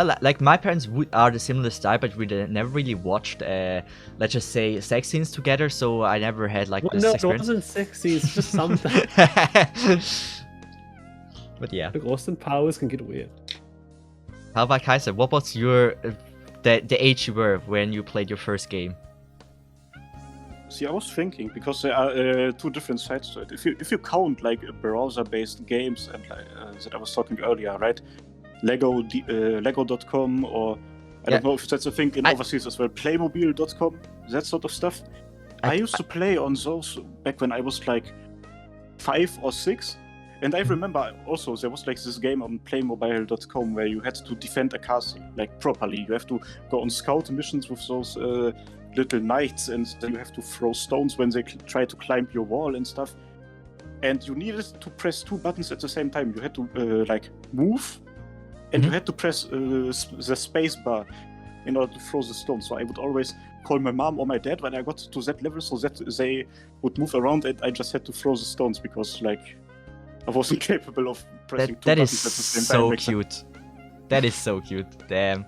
Speaker 2: Like my parents are the similar style, but we never really watched, let's just say, sex scenes together. So I never had like
Speaker 1: Well,
Speaker 2: the
Speaker 1: no,
Speaker 2: sex
Speaker 1: it
Speaker 2: parents.
Speaker 1: wasn't sexy. It's just something.
Speaker 2: But yeah,
Speaker 1: Look, Austin Powers can get weird.
Speaker 2: how about Kaiser? What was your the age you were when you played your first game?
Speaker 3: See, I was thinking because there are two different sides to it. If you count like browser-based games and that I was talking earlier, right? Lego.com or I don't know if that's a thing in overseas as well. Playmobil.com, that sort of stuff. I used to play on those back when I was like 5 or 6. And I remember also there was like this game on Playmobil.com where you had to defend a castle like properly. You have to go on scout missions with those little knights, and then you have to throw stones when they try to climb your wall and stuff. And you needed to press 2 buttons at the same time. You had to like move, and you had to press the space bar in order to throw the stone. So I would always call my mom or my dad when I got to that level so that they would move around, and I just had to throw the stones because like I wasn't capable of pressing 2
Speaker 2: That is
Speaker 3: buttons at the same
Speaker 2: so
Speaker 3: time.
Speaker 2: cute. That is so cute. Damn.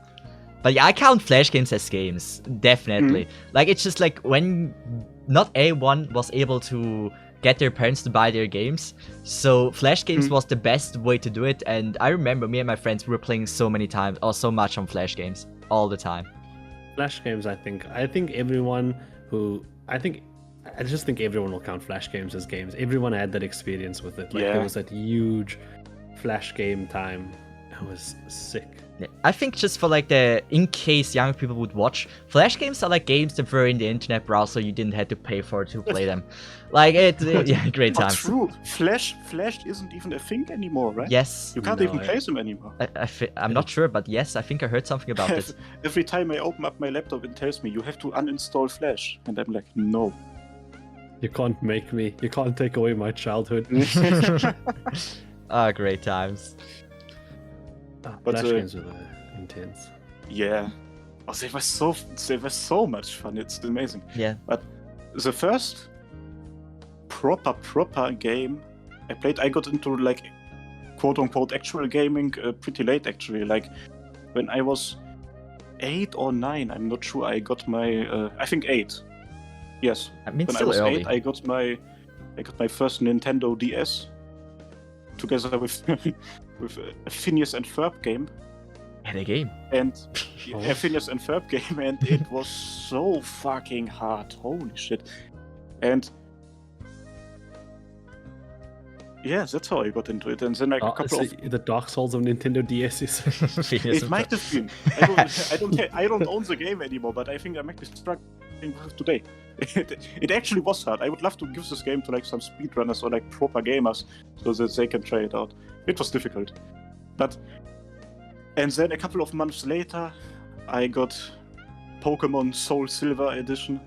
Speaker 2: But yeah, I count Flash games as games, definitely. Like it's just like when not everyone was able to get their parents to buy their games, so Flash games was the best way to do it. And I remember me and my friends were playing so many times or so much on Flash games all the time.
Speaker 1: Flash games, I think I just think everyone will count Flash games as games. Everyone had that experience with it. Like
Speaker 3: Yeah.
Speaker 1: there was that huge Flash game time. It was sick.
Speaker 2: Yeah, I think just for like in case young people would watch, Flash games are like games that were in the internet browser. You didn't have to pay for to play them. Like yeah, great
Speaker 3: But
Speaker 2: times.
Speaker 3: true, Flash isn't even a thing anymore, right?
Speaker 2: Yes,
Speaker 3: You can't
Speaker 1: No,
Speaker 3: even
Speaker 1: I-
Speaker 3: play them anymore.
Speaker 2: I'm not sure, but yes, I think I heard something about it.
Speaker 3: Every time I open up my laptop, it tells me you have to uninstall Flash, and I'm like, no.
Speaker 1: You can't make me. You can't take away my childhood.
Speaker 2: Ah, great times.
Speaker 3: But,
Speaker 1: Flash games were intense.
Speaker 3: Yeah. Oh, they were so much fun. It's amazing.
Speaker 2: Yeah.
Speaker 3: But the first proper game I played, I got into like quote unquote actual gaming pretty late actually. Like when I was 8 or 9. I'm not sure. I got my. I think 8. Yes.
Speaker 2: I mean,
Speaker 3: When I
Speaker 2: still
Speaker 3: was
Speaker 2: early.
Speaker 3: 8, I got my first Nintendo DS, together with with a Phineas and Ferb game.
Speaker 2: And a game.
Speaker 3: And a Phineas and Ferb game, and it was so fucking hard. Holy shit! And yeah, that's how I got into it. And then like a couple of
Speaker 1: the Dark Souls of Nintendo DSs.
Speaker 2: Phineas
Speaker 3: it
Speaker 2: and
Speaker 3: might
Speaker 2: Ferb.
Speaker 3: have been. I don't own the game anymore, but I think I might be struggling with it today. It actually was hard. I would love to give this game to like some speedrunners or like proper gamers so that they can try it out. It was difficult, and then a couple of months later, I got Pokemon Soul Silver Edition,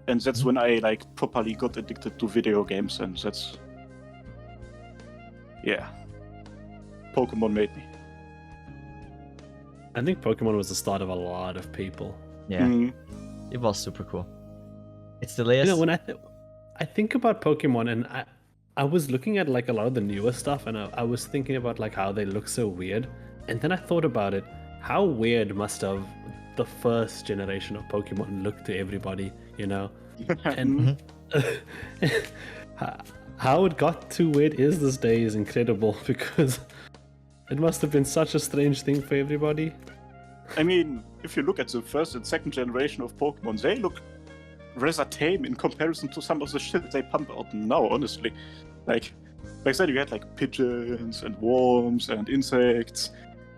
Speaker 3: and that's when I like properly got addicted to video games, and that's Pokemon made me.
Speaker 1: I think Pokemon was the start of a lot of people.
Speaker 2: Yeah,
Speaker 3: Mhm.
Speaker 2: it was super cool. It still is.
Speaker 1: You know, when I think about Pokemon, and I was looking at like a lot of the newer stuff, and I was thinking about like how they look so weird, and then I thought about it. How weird must have the first generation of Pokemon look to everybody, you know? And how it got to where it is this day is incredible, because it must have been such a strange thing for everybody.
Speaker 3: I mean, if you look at the first and second generation of Pokemon, they look rather tame in comparison to some of the shit they pump out now, honestly. Like then you had like pigeons and worms and insects,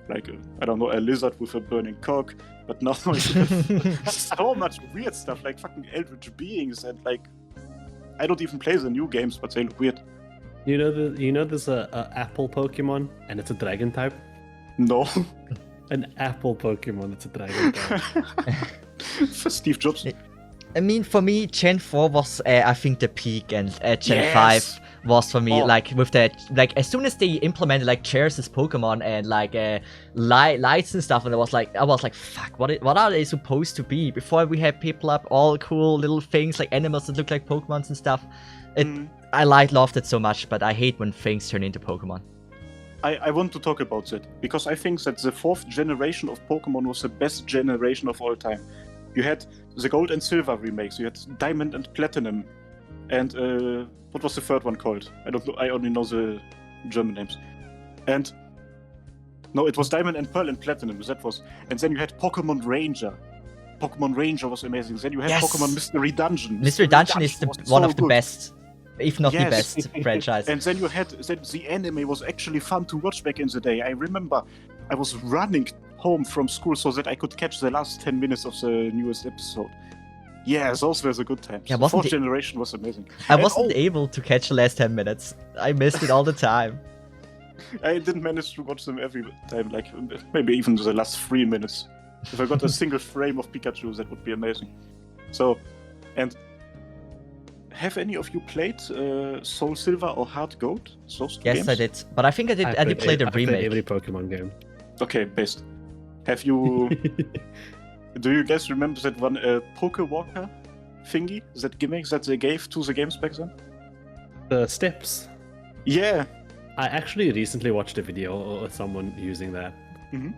Speaker 3: like I don't know, a lizard with a burning cock, but now you have so much weird stuff, like fucking eldritch beings, and like I don't even play the new games, but they look weird.
Speaker 1: You know there's a apple Pokemon, and it's a dragon type?
Speaker 3: No.
Speaker 1: An apple Pokemon that's a dragon type.
Speaker 3: For Steve Jobs.
Speaker 2: I mean, for me, Gen 4 was, I think, the peak, and Gen
Speaker 3: Yes!
Speaker 2: 5 was for me,
Speaker 3: Oh.
Speaker 2: like, with the, like, as soon as they implemented, like, chairs as Pokemon and, like, lights and stuff, and I was like, fuck, what are they supposed to be? Before we had people up all cool little things, like animals that look like Pokemons and stuff. I loved it so much, but I hate when things turn into Pokemon.
Speaker 3: I want to talk about that, because I think that the 4th generation of Pokemon was the best generation of all time. You had the Gold and Silver remakes, you had Diamond and Platinum, and what was the third one called? I don't know, I only know the German names. And no, it was Diamond and Pearl and Platinum, that was. And then you had Pokemon Ranger. Pokemon Ranger was amazing. Then you had
Speaker 2: Yes!
Speaker 3: Pokemon Mystery Dungeon.
Speaker 2: Mystery Dungeon is
Speaker 3: was
Speaker 2: one
Speaker 3: so
Speaker 2: of the
Speaker 3: good.
Speaker 2: best, if not the
Speaker 3: Yes.
Speaker 2: best franchise.
Speaker 3: And then you had the anime was actually fun to watch back in the day. I remember I was running home from school so that I could catch the last 10 minutes of the newest episode. Yeah, those were the good times.
Speaker 2: Yeah,
Speaker 3: the
Speaker 2: wasn't
Speaker 3: 4th
Speaker 2: it-
Speaker 3: generation was amazing.
Speaker 2: I
Speaker 3: And
Speaker 2: wasn't able to catch the last 10 minutes. I missed it all the time.
Speaker 3: I didn't manage to watch them every time, like maybe even the last 3 minutes. If I got a single frame of Pikachu, that would be amazing. So, and have any of you played Soul Silver or Heart Gold? Those two
Speaker 2: Yes,
Speaker 3: games?
Speaker 2: I did. But I think I did play the
Speaker 1: I've played
Speaker 2: remake.
Speaker 1: every Pokemon game.
Speaker 3: Okay, based. Have you? Do you guys remember that one Pokewalker thingy, that gimmick that they gave to the games back then?
Speaker 1: The steps.
Speaker 3: Yeah.
Speaker 1: I actually recently watched a video of someone using that.
Speaker 3: Mhm.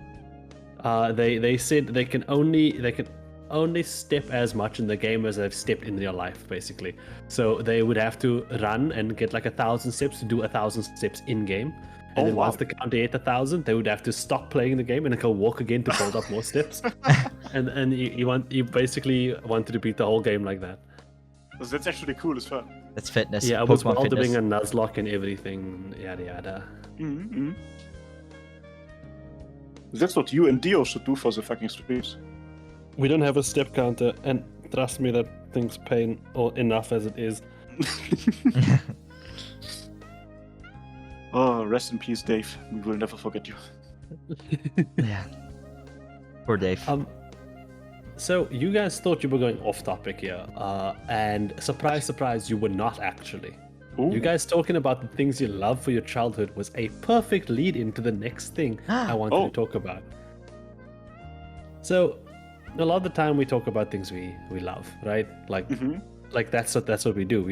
Speaker 1: They said they can only step as much in the game as they've stepped in real life, basically. So they would have to run and get like 1,000 steps to do 1,000 steps in game. And
Speaker 3: Oh,
Speaker 1: then
Speaker 3: wow.
Speaker 1: once the count hit 1,000, they would have to stop playing the game and then go walk again to build up more steps. And you basically wanted to beat the whole game like that.
Speaker 3: That's actually cool as fun.
Speaker 2: That's fitness.
Speaker 1: Yeah, I was
Speaker 2: Pokemon
Speaker 1: while
Speaker 2: fitness.
Speaker 1: doing a Nuzlocke and everything, yada yada.
Speaker 3: Mm-hmm. That's what you and Dio should do for the fucking streams.
Speaker 1: We don't have a step counter, and trust me, that thing's pain or enough as it is.
Speaker 3: Oh, rest in peace, Dave. We will never forget you.
Speaker 2: Yeah. Poor Dave.
Speaker 1: So you guys thought you were going off topic here, and surprise, surprise, you were not actually.
Speaker 3: Ooh.
Speaker 1: You guys talking about the things you love for your childhood was a perfect lead into the next thing I wanted
Speaker 3: Oh.
Speaker 1: to talk about. So, a lot of the time we talk about things we love, right? Like,
Speaker 3: Mhm.
Speaker 1: like that's what we do.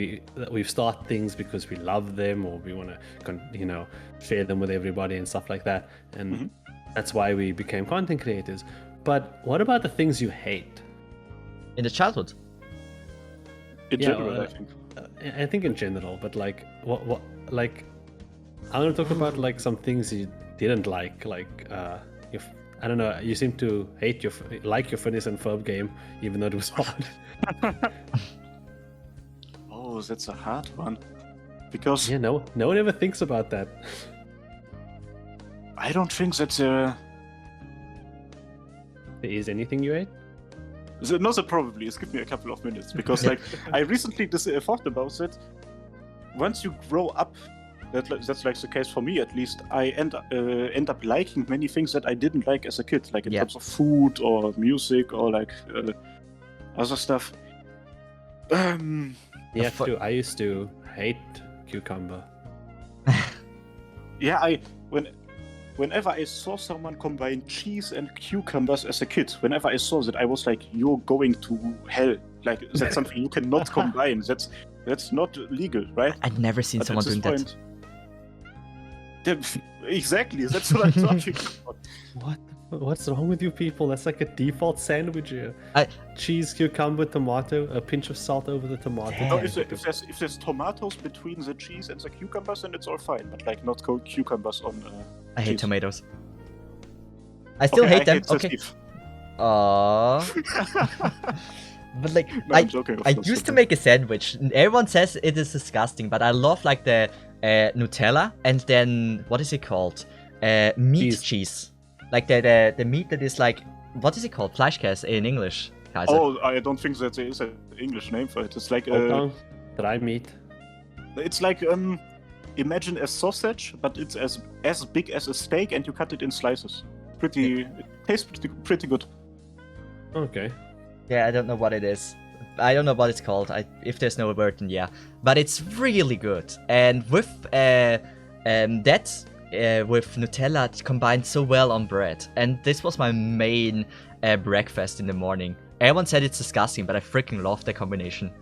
Speaker 1: We start things because we love them, or we want to, share them with everybody and stuff like that. And that's why we became content creators. But what about the things you hate?
Speaker 2: In the childhood.
Speaker 3: In
Speaker 1: Yeah,
Speaker 3: general, I think.
Speaker 1: I think in general, but like what like I want to talk about like some things you didn't like if I don't know, you seem to hate your Phineas and Ferb game, even though it was hard.
Speaker 3: Oh, that's a hard one. Because
Speaker 1: Yeah, no one ever thinks about that.
Speaker 3: I don't think that's
Speaker 1: There is anything you hate?
Speaker 3: No, so probably. Just give me a couple of minutes. Because, like, I recently thought about it. Once you grow up, that's like the case for me at least, I end up liking many things that I didn't like as a kid. Like in terms of food or music or, like, other stuff.
Speaker 1: Yeah, too. I used to hate cucumber.
Speaker 3: Yeah, whenever I saw someone combine cheese and cucumbers as a kid, whenever I saw that, I was like, "You're going to hell! Like that's something you cannot combine. That's not legal, right?"
Speaker 2: I'd never seen someone doing that.
Speaker 3: Exactly, that's what I'm talking about.
Speaker 1: What's wrong with you people? That's like a default sandwich here. Cheese, cucumber, tomato, a pinch of salt over the tomato.
Speaker 2: Damn.
Speaker 3: No, if there's tomatoes between the cheese and the cucumbers, then it's all fine. But like not cold cucumbers on.
Speaker 2: I hate
Speaker 3: cheese.
Speaker 2: tomatoes. I still hate them. Okay.
Speaker 3: Steve.
Speaker 2: Aww. But like,
Speaker 3: No, I'm joking, of
Speaker 2: I
Speaker 3: course,
Speaker 2: used to
Speaker 3: okay.
Speaker 2: make a sandwich. Everyone says it is disgusting, but I love like the Nutella and then what is it called? Meat cheese. Like the meat that is like, what is it called? Fleischkäse in English. Kaiser.
Speaker 3: Oh, I don't think that there is an English name for it. It's like
Speaker 1: Dry meat.
Speaker 3: it's like imagine a sausage, but it's as big as a steak, and you cut it in slices. It tastes pretty good.
Speaker 1: Okay.
Speaker 2: Yeah, I don't know what it is. I don't know what it's called. If there's no word, then yeah. But it's really good. And with with Nutella, it combined so well on bread. And this was my main breakfast in the morning. Everyone said it's disgusting, but I freaking love the combination.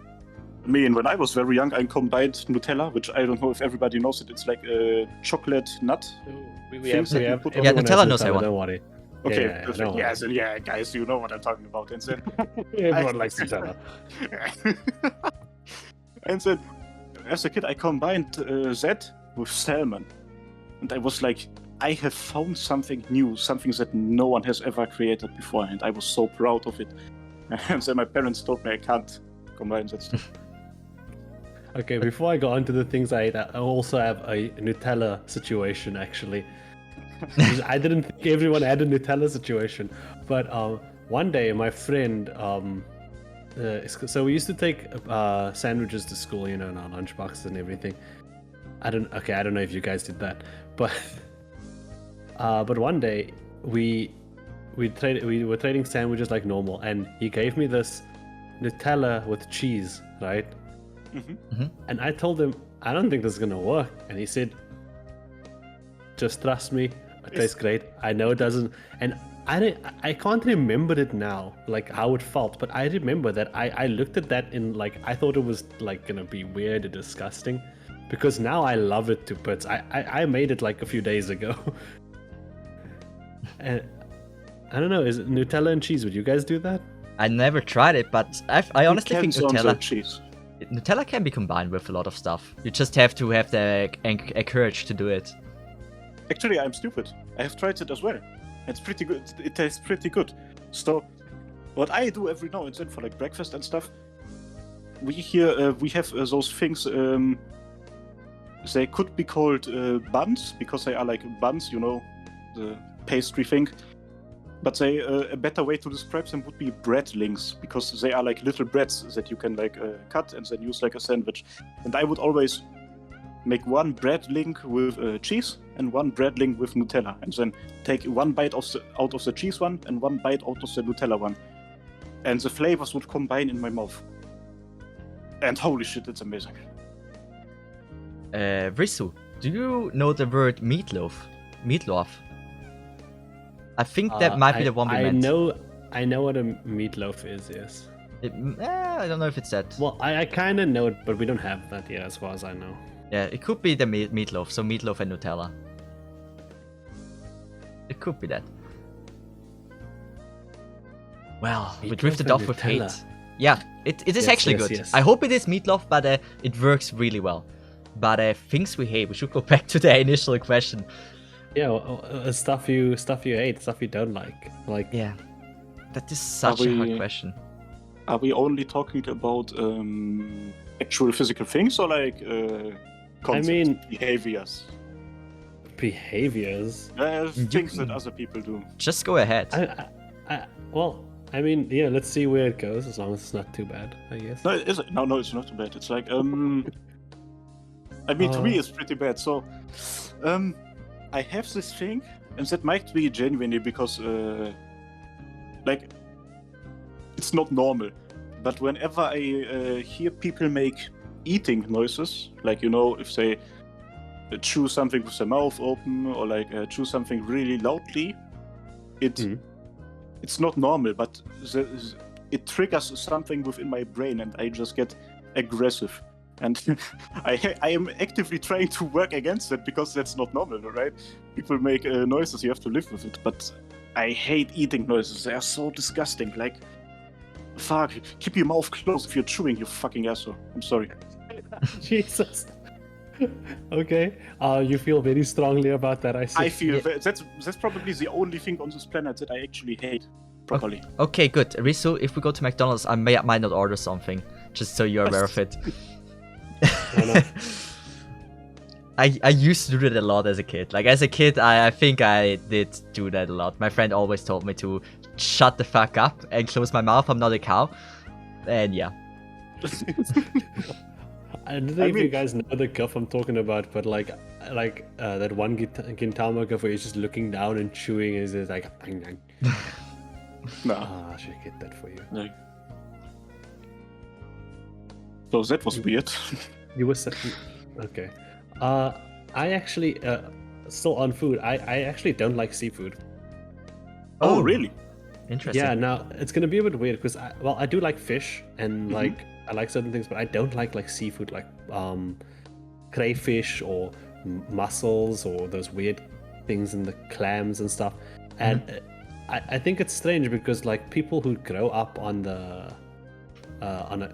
Speaker 3: Me, and when I was very young, I combined Nutella, which I don't know if everybody knows it. It's like a chocolate nut.
Speaker 2: Yeah, Nutella knows everyone.
Speaker 1: Don't worry.
Speaker 3: Okay,
Speaker 1: Yeah,
Speaker 3: perfect. Yes, and yeah, guys, you know what I'm talking about. And then
Speaker 1: Everyone likes Nutella.
Speaker 3: And then, as a kid, I combined that with salmon, and I was like, I have found something new, something that no one has ever created before, and I was so proud of it. And then my parents told me I can't combine that stuff.
Speaker 1: Okay, before I go on to the things I ate, I also have a Nutella situation, actually. I didn't think everyone had a Nutella situation, but one day my friend, so we used to take sandwiches to school, you know, in our lunchboxes and everything. I don't know if you guys did that, but one day we were trading sandwiches like normal, and he gave me this Nutella with cheese, right? And I told him, I don't think this is gonna work, and he said, just trust me, it tastes great. I know it doesn't, and I can't remember it now, like how it felt, but I remember that I looked at that in like, I thought it was like gonna be weird and disgusting, because now I love it to bits. I made it like a few days ago. And I don't know, is it Nutella and cheese? Would you guys do that?
Speaker 2: I never tried it, but I honestly think
Speaker 3: Depends on the
Speaker 2: Nutella
Speaker 3: cheese.
Speaker 2: Nutella can be combined with a lot of stuff. You just have to have the courage to do it.
Speaker 3: Actually, I'm stupid. I have tried it as well. It's pretty good. It tastes pretty good. So, what I do every now and then for like breakfast and stuff, we have those things. They could be called buns because they are like buns, you know, the pastry thing. But a better way to describe them would be breadlings, because they are like little breads that you can like cut and then use like a sandwich. And I would always make one breadling with cheese and one breadling with Nutella, and then take one bite out of the cheese one and one bite out of the Nutella one, and the flavors would combine in my mouth. And holy shit, it's amazing.
Speaker 2: Risu, do you know the word meatloaf? Meatloaf. I think that might be the one we meant.
Speaker 1: I know what a meatloaf is, yes.
Speaker 2: I don't know if it's that.
Speaker 1: Well, I kind of know it, but we don't have that yet, as far as I know.
Speaker 2: Yeah, it could be the meatloaf, so meatloaf and Nutella. It could be that. Well, we
Speaker 1: Meatloaf
Speaker 2: drifted
Speaker 1: and
Speaker 2: off with hate.
Speaker 1: Nutella.
Speaker 2: Yeah, it is
Speaker 1: Yes,
Speaker 2: actually
Speaker 1: yes,
Speaker 2: good.
Speaker 1: yes.
Speaker 2: I hope it is meatloaf, but it works really well. But things we hate, we should go back to the initial question.
Speaker 1: Yeah, stuff you hate, stuff you don't like. Like,
Speaker 2: Yeah, that is such a hard question.
Speaker 3: Are we only talking about actual physical things or like concepts,
Speaker 1: mean-
Speaker 3: behaviors?
Speaker 1: behaviors.
Speaker 3: Things that other people do.
Speaker 2: Just go ahead.
Speaker 1: Well, I mean, yeah, let's see where it goes, as long as it's not too bad, I guess.
Speaker 3: No, is it? No, it's not too bad. It's like I mean, to me, it's pretty bad. So, I have this thing, and that might be genuinely because, like, it's not normal. But whenever I hear people make eating noises, like, you know, if they chew something with their mouth open or like chew something really loudly, it's not normal, but it triggers something within my brain and I just get aggressive. And I am actively trying to work against it because that's not normal, right? People make noises, you have to live with it. But I hate eating noises. They are so disgusting. Like, fuck, keep your mouth closed if you're chewing, you fucking asshole. I'm sorry.
Speaker 1: Jesus. Okay. You feel very strongly about that, I see.
Speaker 3: I feel that's probably the only thing on this planet that I actually hate properly.
Speaker 2: Okay, good. Risu, if we go to McDonald's, I might not order something, just so you're aware of it. I used to do that a lot as a kid. Like, as a kid, I think I did do that a lot. My friend always told me to shut the fuck up and close my mouth. I'm not a cow. And yeah.
Speaker 1: I don't know if you guys know the gif I'm talking about, but like that one Gintama gif where he's just looking down and chewing, is like,
Speaker 3: No.
Speaker 1: I should get that for you.
Speaker 3: Like, so that was weird.
Speaker 1: You were saying, okay. I actually, still on food. I actually don't like seafood.
Speaker 3: Oh, really?
Speaker 2: Interesting.
Speaker 1: Yeah, now it's gonna be a bit weird because I do like fish and like I like certain things, but I don't like seafood, like crayfish or mussels or those weird things in the clams and stuff. And I think it's strange because like people who grow up on the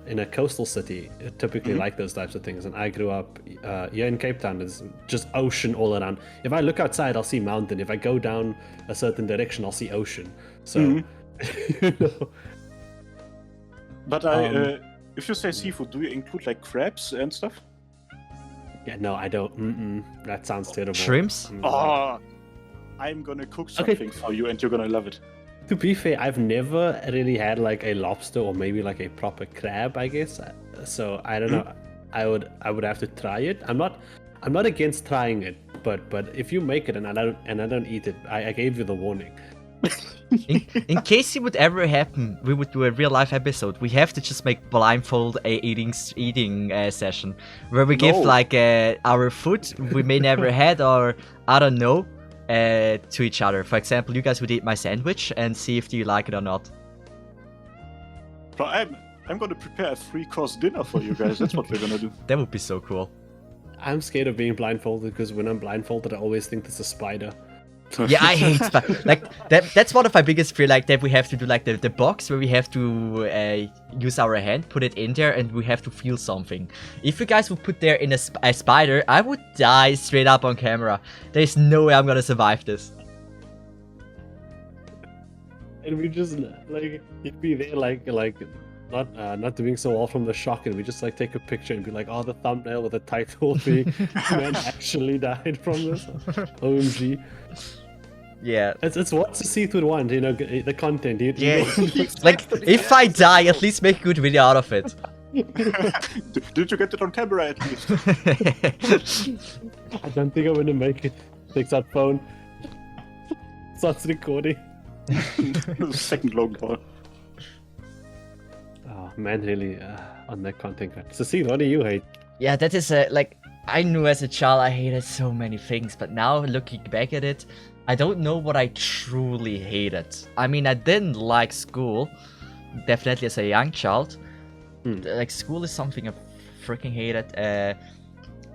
Speaker 1: in a coastal city typically like those types of things, and I grew up here in Cape Town. It's just ocean all around. If I look outside, I'll see mountain. If I go down a certain direction, I'll see ocean. So you know.
Speaker 3: But if you say seafood, do you include like crabs and stuff?
Speaker 1: Yeah, no, I don't. That sounds terrible.
Speaker 2: Shrimps?
Speaker 3: Oh, I'm gonna cook something for you and you're gonna love it.
Speaker 1: To be fair, I've never really had like a lobster or maybe like a proper crab, I guess. So I don't know. I would have to try it. I'm not against trying it, but if you make it and I don't eat it, I gave you the warning.
Speaker 2: In case it would ever happen, we would do a real life episode. We have to just make blindfold a eating session where we give like our food we may never had, or I don't know, to each other. For example, you guys would eat my sandwich and see if you like it or not.
Speaker 3: But I'm gonna prepare a 3-course dinner for you guys. That's what we're gonna do.
Speaker 2: That would be so cool.
Speaker 1: I'm scared of being blindfolded because when I'm blindfolded, I always think there's a spider.
Speaker 2: Yeah, I hate like that's one of my biggest fear, like that we have to do like the box where we have to use our hand, put it in there, and we have to feel something. If you guys would put there in a spider, I would die straight up on camera. There's no way I'm gonna survive this.
Speaker 1: And we just like you'd be there like not doing so well from the shock, and we just like take a picture and be like, oh, the thumbnail with the title being man actually died from this. OMG.
Speaker 2: Yeah.
Speaker 1: It's what's the seafood one, you know, the content.
Speaker 2: Yeah. Like, if I die, at least make a good video out of it.
Speaker 3: Did you get it on camera at least?
Speaker 1: I don't think I'm gonna make it. Takes out phone. Starts recording.
Speaker 3: Second long call.
Speaker 1: Oh man, really on that content. So see, what do you hate?
Speaker 2: Yeah, that is like, I knew as a child I hated so many things, but now looking back at it, I don't know what I truly hated. I mean, I didn't like school, definitely as a young child. Like, school is something I freaking hated.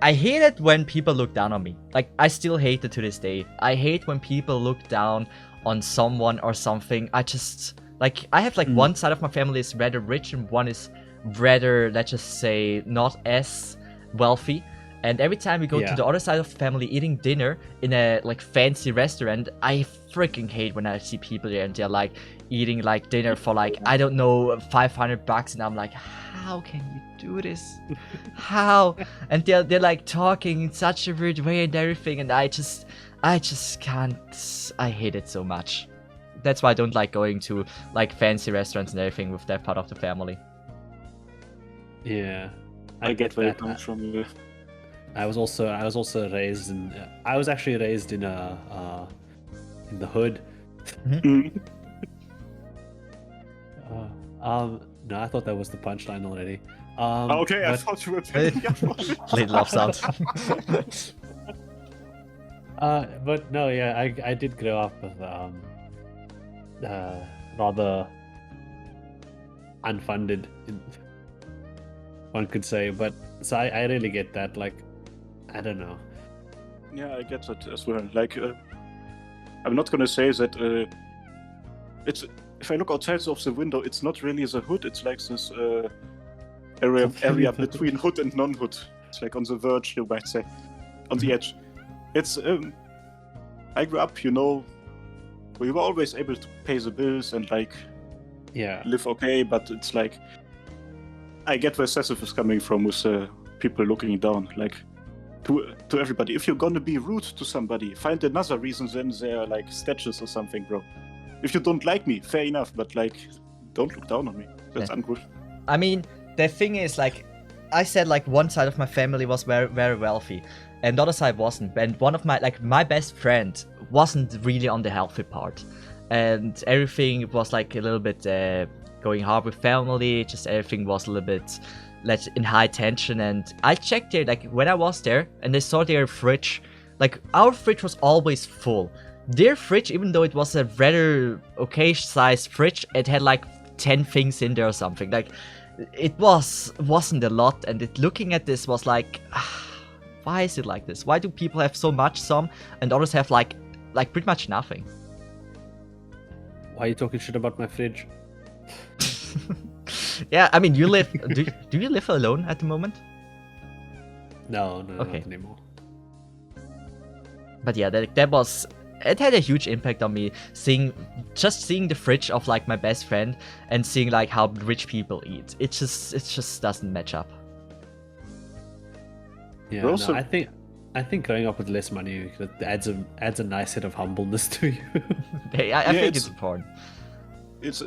Speaker 2: I hate it when people look down on me. Like, I still hate it to this day. I hate when people look down on someone or something. I just Like, I have like one side of my family is rather rich and one is rather, let's just say, not as wealthy. And every time we go to the other side of the family eating dinner in a like fancy restaurant, I freaking hate when I see people there and they're like eating like dinner for like, I don't know, $500, and I'm like, how can you do this? How? And they're like talking in such a weird way and everything, and I just can't. I hate it so much. That's why I don't like going to like fancy restaurants and everything with that part of the family.
Speaker 1: Yeah,
Speaker 3: I get where it comes from. Yeah.
Speaker 1: I was also raised in. I was actually raised in the hood.
Speaker 3: Mhm.
Speaker 1: No, I thought that was the punchline already.
Speaker 3: Okay, I
Speaker 1: but-
Speaker 3: thought you were telling me.
Speaker 2: Little laugh sound.
Speaker 1: But no, yeah, I did grow up with rather unfunded, one could say. But so I really get that. Like, I don't know.
Speaker 3: Yeah, I get that as well. Like, I'm not gonna say that it's. If I look outside of the window, it's not really the hood. It's like this area between hood and non-hood. It's like on the verge, you might say, on the edge. It's. I grew up, you know, we were always able to pay the bills and like
Speaker 1: Yeah.
Speaker 3: live okay, but it's like I get where Sessif is coming from with people looking down, like to everybody. If you're gonna be rude to somebody, find another reason than they're like statues or something, bro. If you don't like me, fair enough, but like, don't look down on me. That's uncool.
Speaker 2: I mean, the thing is, like, I said, like, one side of my family was very, very wealthy, and the other side wasn't. And one of my best friend wasn't really on the healthy part, and everything was like a little bit going hard with family. Just everything was a little bit, like, in high tension. And I checked there, like, when I was there, and I saw their fridge. Like, our fridge was always full. Their fridge, even though it was a rather okay-sized fridge, it had like 10 things in there or something. Like, it wasn't a lot, and looking at this was like, why is it like this? Why do people have so much, some, and others have like pretty much nothing?
Speaker 1: Why are you talking shit about my fridge?
Speaker 2: Yeah, I mean, you live. do you live alone at the moment?
Speaker 1: No,
Speaker 2: Okay.
Speaker 1: not anymore.
Speaker 2: But yeah, it had a huge impact on me, seeing the fridge of like my best friend and seeing like how rich people eat. It just doesn't match up.
Speaker 1: Yeah,
Speaker 3: But also-
Speaker 1: no, I think growing up with less money adds a nice set of humbleness to you.
Speaker 2: I think
Speaker 3: it's-
Speaker 2: it's important.
Speaker 3: It's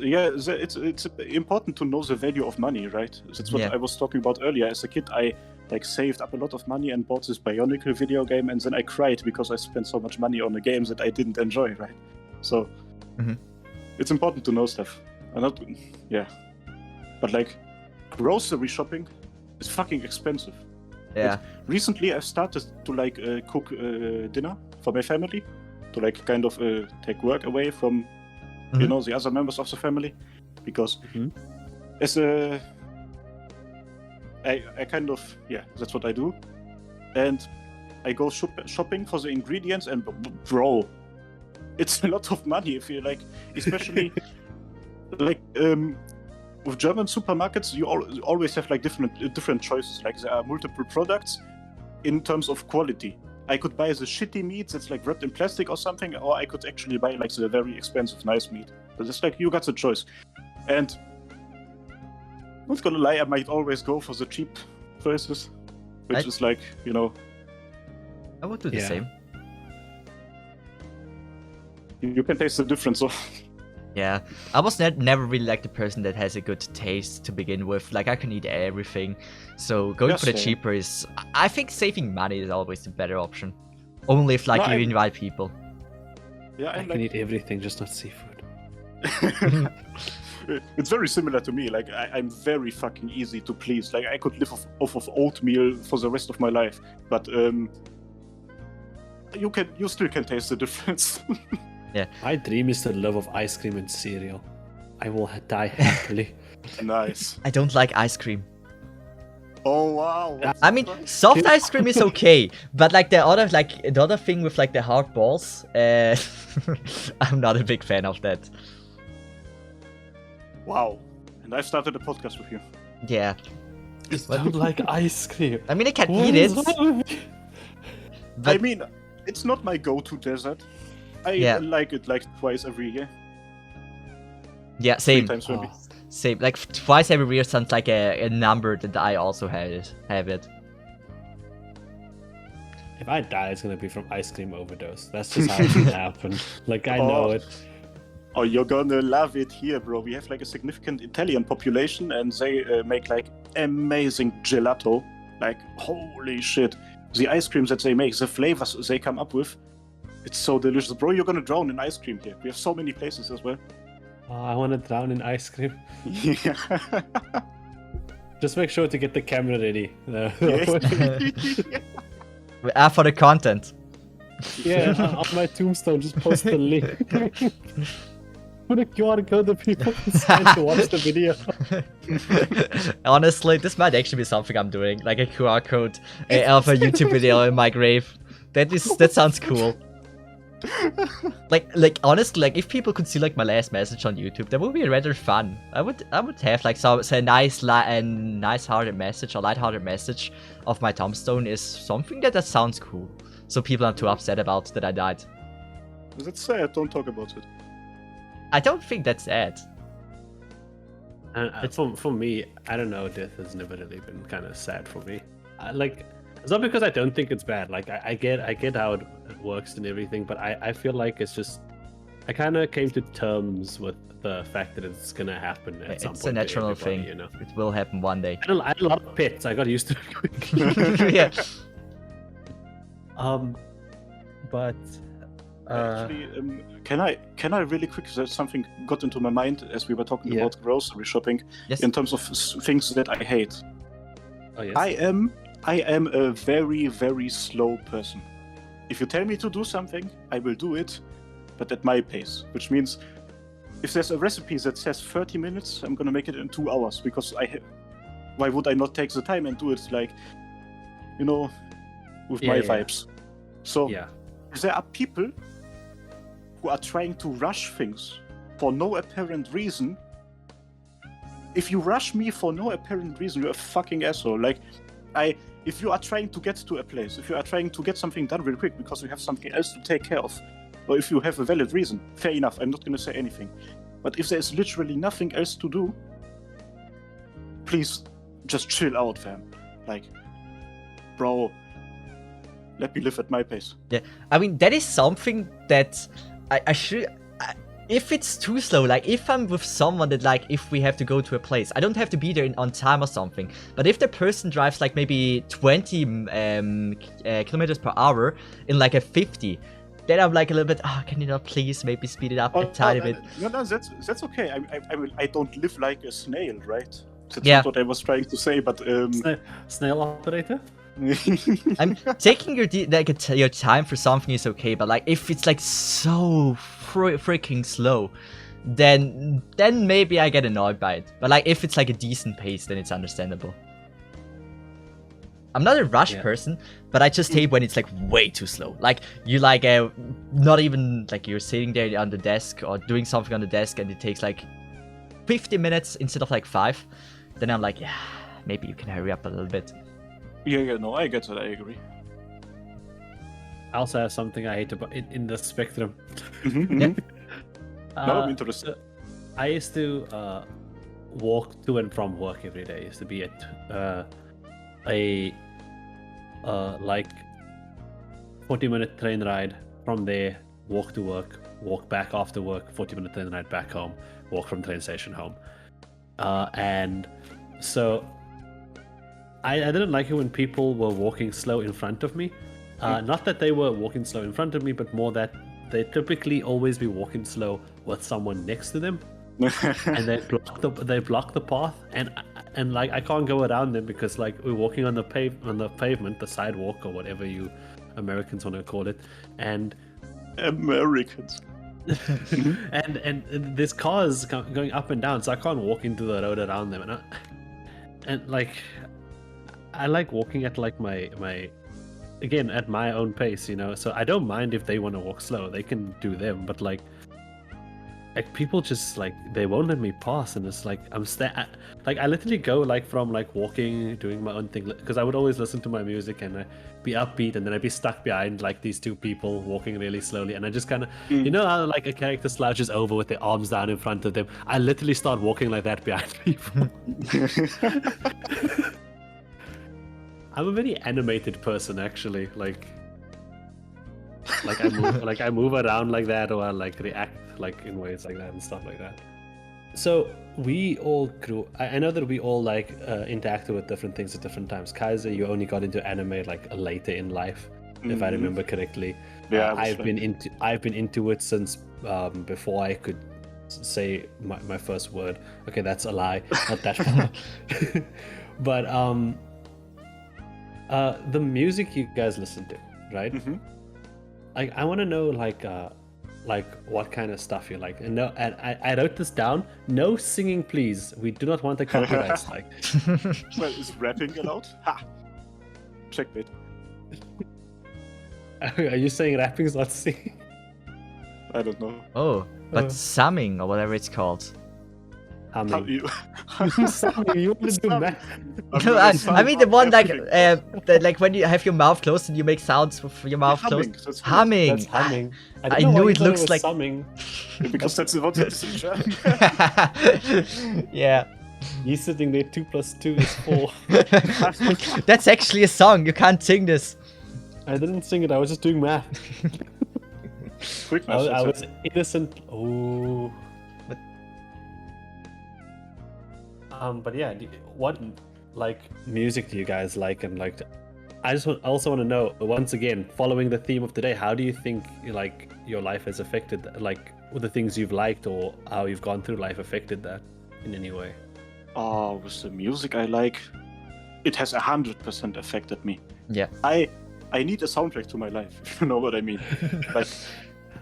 Speaker 3: important to know the value of money, right? That's what
Speaker 2: Yeah.
Speaker 3: I was talking about earlier. As a kid, I like saved up a lot of money and bought this Bionicle video game, and then I cried because I spent so much money on a game that I didn't enjoy, right? So
Speaker 2: Mhm.
Speaker 3: it's important to know stuff. But like grocery shopping is fucking expensive.
Speaker 2: Yeah.
Speaker 3: Recently, I've started to like cook dinner for my family, to like kind of take work away from you
Speaker 2: Mhm.
Speaker 3: know the other members of the family, because
Speaker 1: Mhm.
Speaker 3: as a I kind of that's what I do, and I go shopping for the ingredients, and bro, it's a lot of money if you like, especially like with German supermarkets, you always have like different choices. Like there are multiple products in terms of quality. I could buy the shitty meat that's like wrapped in plastic or something, or I could actually buy like the very expensive nice meat. But it's like you got the choice. And not gonna lie, I might always go for the cheap choices, which is like, you know,
Speaker 2: I would do the
Speaker 1: Yeah.
Speaker 2: same.
Speaker 3: you can taste the difference. So
Speaker 2: Yeah, I was never really like the person that has a good taste to begin with. Like, I can eat everything, so going for the
Speaker 3: Same.
Speaker 2: cheaper is. I think saving money is always the better option. Only if like
Speaker 3: No,
Speaker 2: you
Speaker 3: I-
Speaker 2: invite people.
Speaker 3: yeah,
Speaker 1: I
Speaker 3: I'm
Speaker 1: can
Speaker 3: like
Speaker 1: eat everything, just not seafood.
Speaker 3: it's very similar to me. Like I'm very fucking easy to please. Like I could live off of oatmeal for the rest of my life, but you still can taste the difference.
Speaker 1: My dream is to live off ice cream and cereal. I will die happily.
Speaker 3: Nice.
Speaker 2: I don't like ice cream.
Speaker 3: Oh wow.
Speaker 2: I mean, soft ice cream is okay, but like the other thing with like the hard balls, I'm not a big fan of that.
Speaker 3: Wow. And I started a podcast with you.
Speaker 2: Yeah.
Speaker 1: Just don't like ice cream.
Speaker 2: I mean, I can
Speaker 1: What
Speaker 2: eat
Speaker 1: is
Speaker 2: it.
Speaker 1: wrong with you?
Speaker 2: But
Speaker 3: I mean, it's not my go-to dessert. I
Speaker 2: Yeah.
Speaker 3: like it like twice every year.
Speaker 2: yeah,
Speaker 3: 3
Speaker 2: same.
Speaker 3: times maybe.
Speaker 1: Oh,
Speaker 2: Same. Like twice every year sounds like a number that I also have it.
Speaker 1: if I die, it's gonna be from ice cream overdose. That's just how it's gonna happen. Like I know
Speaker 3: Oh.
Speaker 1: it.
Speaker 3: Oh, you're gonna love it here, bro. We have like a significant Italian population, and they make like amazing gelato. Like, holy shit. The ice creams that they make, the flavors they come up with, it's so delicious. Bro, you're gonna drown in ice cream here. We have so many places as well.
Speaker 1: Oh, I want to drown in ice cream.
Speaker 3: Yeah.
Speaker 1: Just make sure to get the camera ready.
Speaker 2: For the content.
Speaker 1: Yeah, on my tombstone, just post the link. Put a QR code that people can scan to watch the video.
Speaker 2: Honestly, this might actually be something I'm doing, like a QR code of a YouTube video in my grave. That sounds cool. Like honestly, like if people could see like my last message on YouTube, that would be rather fun. I would have like a nice hearted message or light-hearted message of my tombstone is something that sounds cool. So people aren't too upset about that I died.
Speaker 3: That's sad. Don't talk about it.
Speaker 2: I don't think that's sad.
Speaker 1: And for me, I don't know. Death has never really been kind of sad for me. It's not because I don't think it's bad. Like I get how it works and everything, but I feel like it's just I kind of came to terms with the fact that it's gonna happen at some point.
Speaker 2: It's a natural
Speaker 1: to everybody,
Speaker 2: thing.
Speaker 1: you know.
Speaker 2: It will happen one day.
Speaker 1: I had a lot of pets. I got used to it quickly.
Speaker 2: Yeah.
Speaker 1: But
Speaker 3: Actually, can I really quick? Something got into my mind as we were talking
Speaker 1: Yeah.
Speaker 3: about grocery shopping.
Speaker 2: Yes.
Speaker 3: In terms of things that I hate.
Speaker 1: oh yes.
Speaker 3: I am a very, very slow person. If you tell me to do something, I will do it, but at my pace. Which means, if there's a recipe that says 30 minutes, I'm gonna make it in 2 hours because why would I not take the time and do it like, with my
Speaker 1: Yeah.
Speaker 3: vibes? So
Speaker 1: Yeah.
Speaker 3: there are people who are trying to rush things for no apparent reason. If you rush me for no apparent reason, you're a fucking asshole. Like, if you are trying to get to a place, if you are trying to get something done real quick because you have something else to take care of, or if you have a valid reason, fair enough, I'm not gonna say anything. But if there is literally nothing else to do, please just chill out, fam. Like, bro, let me live at my pace.
Speaker 2: Yeah, I mean that is something that I should. If it's too slow, like if I'm with someone that like if we have to go to a place, I don't have to be there on time or something. But if the person drives like maybe 20 kilometers per hour in like a 50, then I'm like a little bit. Oh, can you not please maybe speed it up a tiny bit?
Speaker 3: No, that's okay. I don't live like a snail, right? That's
Speaker 2: Yeah.
Speaker 3: not what I was trying to say, but
Speaker 1: Snail operator.
Speaker 2: I'm taking your time for something is okay, but like if it's like so freaking slow, then maybe I get annoyed by it. But like if it's like a decent pace, then it's understandable. I'm not a rush person, but I just hate when it's like way too slow. Like you like not even like you're sitting there on the desk or doing something on the desk and it takes like 50 minutes instead of like 5. Then I'm like, yeah, maybe you can hurry up a little bit.
Speaker 3: Yeah, no, I get it. I agree.
Speaker 1: I also have something I hate about in the spectrum.
Speaker 3: No, I'm interested.
Speaker 1: I used to walk to and from work every day. I used to be at a like 40-minute train ride from there, walk to work, walk back after work, 40-minute train ride back home, walk from train station home. And so I didn't like it when people were walking slow in front of me. Not that they were walking slow in front of me, but more that they typically always be walking slow with someone next to them, and they block the path, and like I can't go around them because like we're walking on the pavement, the sidewalk or whatever you Americans want to call it, and
Speaker 3: Americans.
Speaker 1: and there's cars going up and down, so I can't walk into the road around them, and like I like walking at like my again at my own pace, you know. So I don't mind if they want to walk slow; they can do them. But like like people just like they won't let me pass, and it's like like I literally go like from like walking, doing my own thing, because I would always listen to my music and be upbeat, and then I'd be stuck behind like these two people walking really slowly, and I just kind of, you know how like a character slouches over with their arms down in front of them. I literally start walking like that behind people. I'm a very animated person, actually. Like I move around like that, or I like react like in ways like that and stuff like that. So we all grew. I know that we all like interacted with different things at different times. Kaiser, you only got into anime like later in life, if I remember correctly.
Speaker 3: Yeah,
Speaker 1: I've been into it since before I could say my first word. Okay, that's a lie. Not that far. But the music you guys listen to, right?
Speaker 3: Mm-hmm.
Speaker 1: I want to know like what kind of stuff you like. And no, and I wrote this down. No singing, please. We do not want the copyright strike.
Speaker 3: Well, is rapping allowed? Ha! Checkmate.
Speaker 1: Are you saying rapping is not singing?
Speaker 3: I don't know.
Speaker 2: Oh, but summing or whatever it's called.
Speaker 1: Humming.
Speaker 3: You...
Speaker 1: Summing, you want to do math?
Speaker 2: No, I mean the one like like when you have your mouth closed and you make sounds with your mouth
Speaker 3: humming.
Speaker 2: closed.
Speaker 3: That's
Speaker 2: Humming.
Speaker 1: That's humming.
Speaker 2: I knew it looks like
Speaker 1: summing.
Speaker 3: Because that's what it is in German.
Speaker 2: Yeah.
Speaker 1: You sitting there, 2 + 2 is 4.
Speaker 2: That's actually a song. You can't sing this.
Speaker 1: I didn't sing it. I was just doing math.
Speaker 3: Quick
Speaker 1: I was innocent. Oh. But yeah, what like music do you guys like? And like, I also want to know, once again, following the theme of today, how do you think like your life has affected, like with the things you've liked or how you've gone through life affected that in any way?
Speaker 3: Oh, with the music I like, it has 100% affected me.
Speaker 2: Yeah.
Speaker 3: I need a soundtrack to my life, if you know what I mean. Like,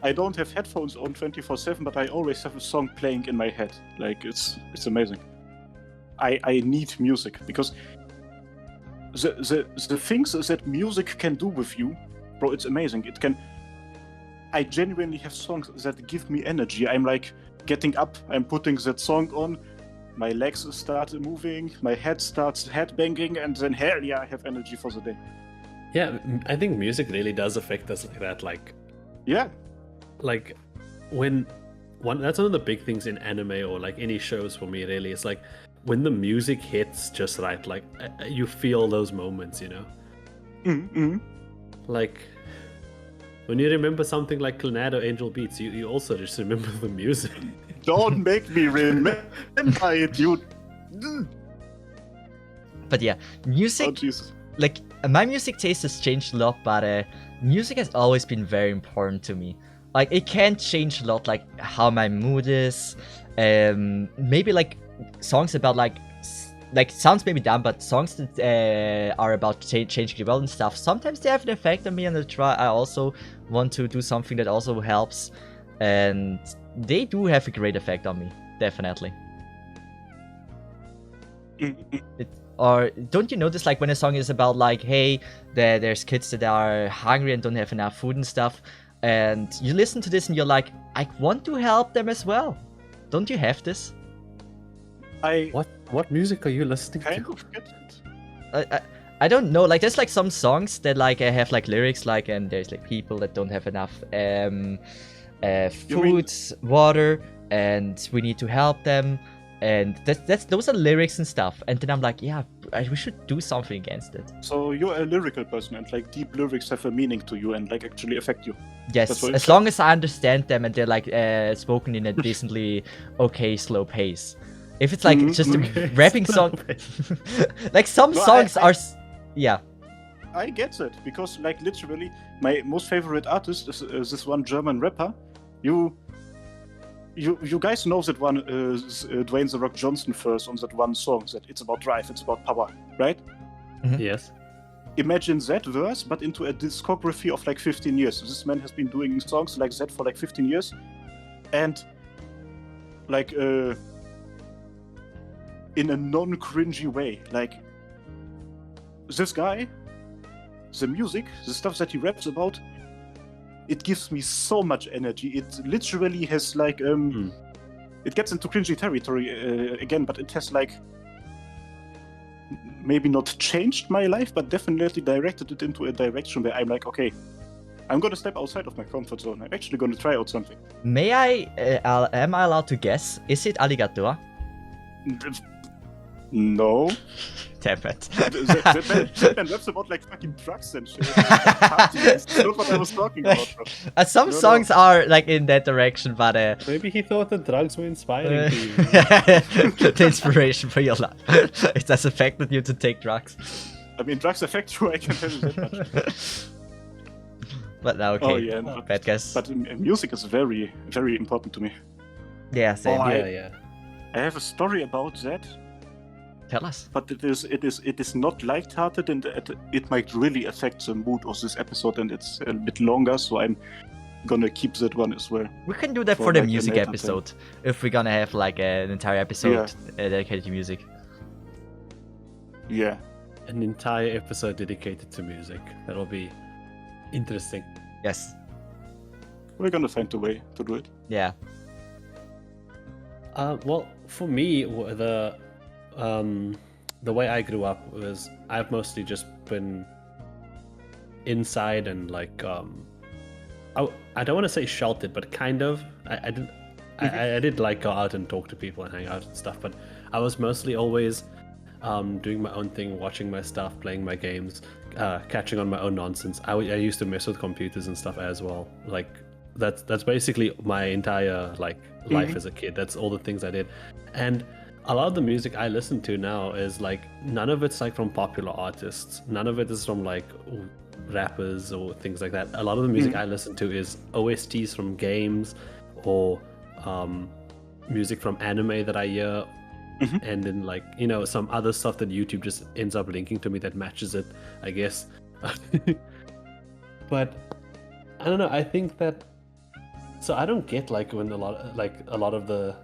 Speaker 3: I don't have headphones on 24/7, but I always have a song playing in my head. Like, it's amazing. I need music because the things that music can do with you, bro, it's amazing. I genuinely have songs that give me energy. I'm like getting up, I'm putting that song on, my legs start moving, my head starts headbanging, and then hell yeah, I have energy for the day.
Speaker 1: Yeah, I think music really does affect us like that. Like,
Speaker 3: yeah,
Speaker 1: like that's one of the big things in anime or like any shows for me. Really, it's like when the music hits just right, like you feel those moments, you know.
Speaker 3: Mm-hmm.
Speaker 1: Like when you remember something like Clannad or Angel Beats, you also just remember the music.
Speaker 3: Don't make me remember it, dude.
Speaker 2: But yeah, music.
Speaker 3: Oh, Jesus.
Speaker 2: Like my music taste has changed a lot, but music has always been very important to me. Like it can change a lot, like how my mood is. Maybe like songs about like sounds maybe dumb, but songs that are about changing the world and stuff. Sometimes they have an effect on me, and I also want to do something that also helps, and they do have a great effect on me, definitely. Or don't you notice like when a song is about like, hey, there's kids that are hungry and don't have enough food and stuff, and you listen to this and you're like, I want to help them as well. Don't you have this?
Speaker 1: What music are you listening
Speaker 3: kind
Speaker 1: to?
Speaker 3: of get it.
Speaker 2: I don't know. Like there's like some songs that like have like lyrics like, and there's like people that don't have enough food, water, and we need to help them. And those are lyrics and stuff. And then I'm like, yeah, we should do something against it.
Speaker 3: So you're a lyrical person, and like deep lyrics have a meaning to you and like actually affect you.
Speaker 2: Yes, as long as I understand them and they're like spoken in a decently okay slow pace. If it's like just a rapping song, like some songs are, yeah.
Speaker 3: I get it because like literally my most favorite artist is this one German rapper. You guys know that one Dwayne The Rock Johnson verse on that one song that it's about drive, it's about power, right?
Speaker 2: Mm-hmm.
Speaker 1: Yes.
Speaker 3: Imagine that verse, but into a discography of like 15 years. This man has been doing songs like that for like 15 years, and like in a non-cringy way. Like this guy, the music, the stuff that he raps about, it gives me so much energy. It literally has like it gets into cringy territory again, but it has like maybe not changed my life, but definitely directed it into a direction where I'm like, okay, I'm gonna step outside of my comfort zone. I'm actually gonna try out something.
Speaker 2: May I, am I allowed to guess? Is it Arigato?
Speaker 3: No.
Speaker 2: Damn it.
Speaker 3: that man raps about like fucking drugs and shit. That's not what I was talking about, bro.
Speaker 2: Some songs are like in that direction, but
Speaker 1: Maybe he thought that drugs were inspiring to you.
Speaker 2: the inspiration for your life. It has affected you to take drugs.
Speaker 3: I mean, drugs affect you, I can tell you that much.
Speaker 2: But now, okay.
Speaker 3: Oh, yeah, no,
Speaker 2: Bad guess.
Speaker 3: But music is very, very important to me.
Speaker 2: Yeah, same.
Speaker 3: Oh,
Speaker 1: Yeah.
Speaker 3: I have a story about that.
Speaker 2: Tell us.
Speaker 3: But it is not lighthearted, and it might really affect the mood of this episode, and it's a bit longer, so I'm gonna keep that one as well.
Speaker 2: We can do that for the
Speaker 3: like
Speaker 2: music
Speaker 3: an
Speaker 2: episode, if we're gonna have like an entire episode dedicated to music.
Speaker 3: Yeah.
Speaker 1: An entire episode dedicated to music. That'll be interesting.
Speaker 2: Yes.
Speaker 3: We're gonna find a way to do it.
Speaker 2: Yeah.
Speaker 1: Well, for me, the way I grew up was I've mostly just been inside and like I don't want to say sheltered, but kind of. I did like go out and talk to people and hang out and stuff, but I was mostly always doing my own thing, watching my stuff, playing my games, catching on my own nonsense. I used to mess with computers and stuff as well. Like that's basically my entire like life as a kid. That's all the things I did, and a lot of the music I listen to now is like none of it's like from popular artists. None of it is from like rappers or things like that. A lot of the music I listen to is OSTs from games or music from anime that I hear, and then like some other stuff that YouTube just ends up linking to me that matches it, I guess. But I don't know. I think that so I don't get like when a lot of the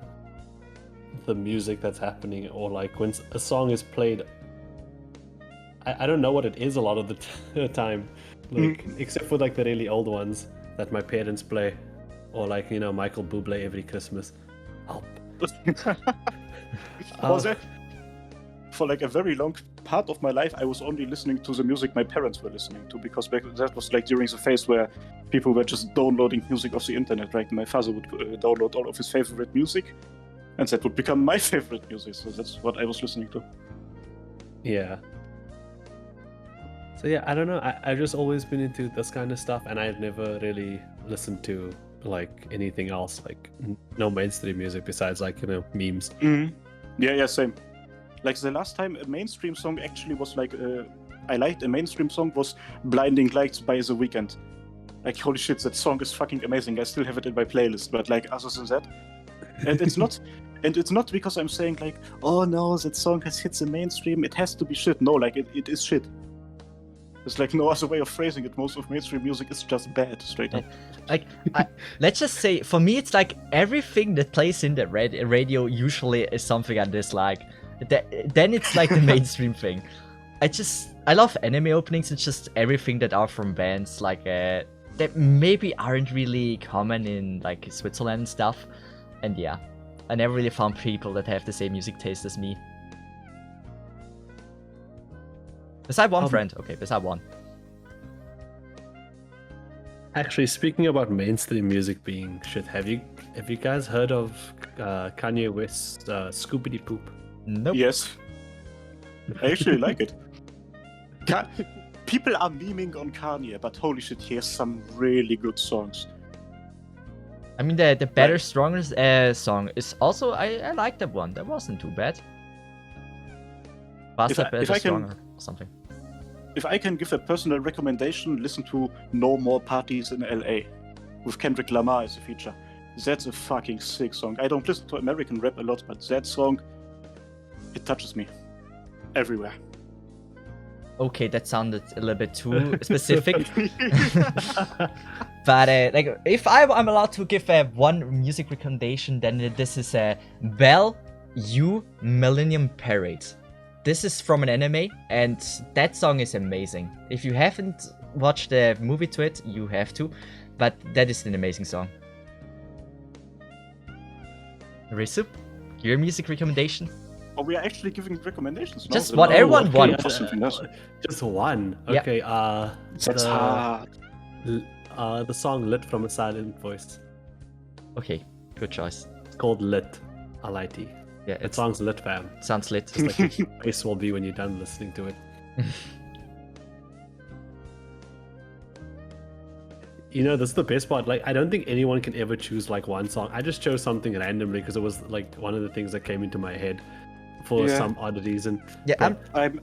Speaker 1: music that's happening, or like when a song is played, I don't know what it is a lot of the time, like except for like the really old ones that my parents play, or like Michael Bublé every Christmas.
Speaker 3: For like a very long part of my life, I was only listening to the music my parents were listening to, because that was like during the phase where people were just downloading music off the internet, right? My father would download all of his favorite music, and that would become my favorite music, so that's what I was listening to.
Speaker 1: Yeah. So yeah, I don't know. I've just always been into this kind of stuff, and I've never really listened to like anything else, like no mainstream music besides like memes.
Speaker 3: Yeah, same. Like the last time a mainstream song actually was like I liked a mainstream song was "Blinding Lights" by The Weeknd. Like holy shit, that song is fucking amazing. I still have it in my playlist. But like other than that, and it's not. And it's not because I'm saying like, oh no, that song has hit the mainstream, it has to be shit. No, like it is shit. There's like no other way of phrasing it. Most of mainstream music is just bad, straight up.
Speaker 2: Like, let's just say, for me, it's like everything that plays in the radio usually is something I dislike. Then it's like the mainstream thing. I love anime openings. It's just everything that are from bands like that maybe aren't really common in like Switzerland and stuff. And yeah. I never really found people that have the same music taste as me. Beside one friend. Okay, beside one.
Speaker 1: Actually, speaking about mainstream music being shit, have you guys heard of Kanye West's Scoopity Poop?
Speaker 2: Nope.
Speaker 3: Yes. I actually like it. People are memeing on Kanye, but holy shit, he has some really good songs.
Speaker 2: I mean, the Better Stronger song is also, I like that one. That wasn't too bad. Faster, Better, Stronger, or something.
Speaker 3: If I can give a personal recommendation, listen to No More Parties in LA with Kendrick Lamar as a feature. That's a fucking sick song. I don't listen to American rap a lot, but that song, it touches me everywhere.
Speaker 2: Okay, that sounded a little bit too specific. But like, if I'm allowed to give one music recommendation, then this is Bell U Millennium Parade. This is from an anime, and that song is amazing. If you haven't watched the movie to it, you have to. But that is an amazing song. Risu, your music recommendation?
Speaker 3: Oh, we are actually giving recommendations now.
Speaker 2: Just
Speaker 3: Then
Speaker 2: what
Speaker 3: I-
Speaker 2: everyone
Speaker 1: okay,
Speaker 2: wants.
Speaker 3: for something else.
Speaker 1: Just one.
Speaker 2: Yeah.
Speaker 1: Okay.
Speaker 3: That's hard.
Speaker 1: The song "Lit" from a Silent Voice.
Speaker 2: Okay, good choice.
Speaker 1: It's called "Lit." L-I-T.
Speaker 2: Yeah,
Speaker 1: That
Speaker 2: it
Speaker 1: song's lit, fam.
Speaker 2: sounds lit.
Speaker 1: Just like your face will be when you're done listening to it. You know, that's the best part. Like, I don't think anyone can ever choose like one song. I just chose something randomly because it was like one of the things that came into my head for
Speaker 3: Yeah.
Speaker 1: some odd reason.
Speaker 2: Yeah,
Speaker 1: But
Speaker 3: I'm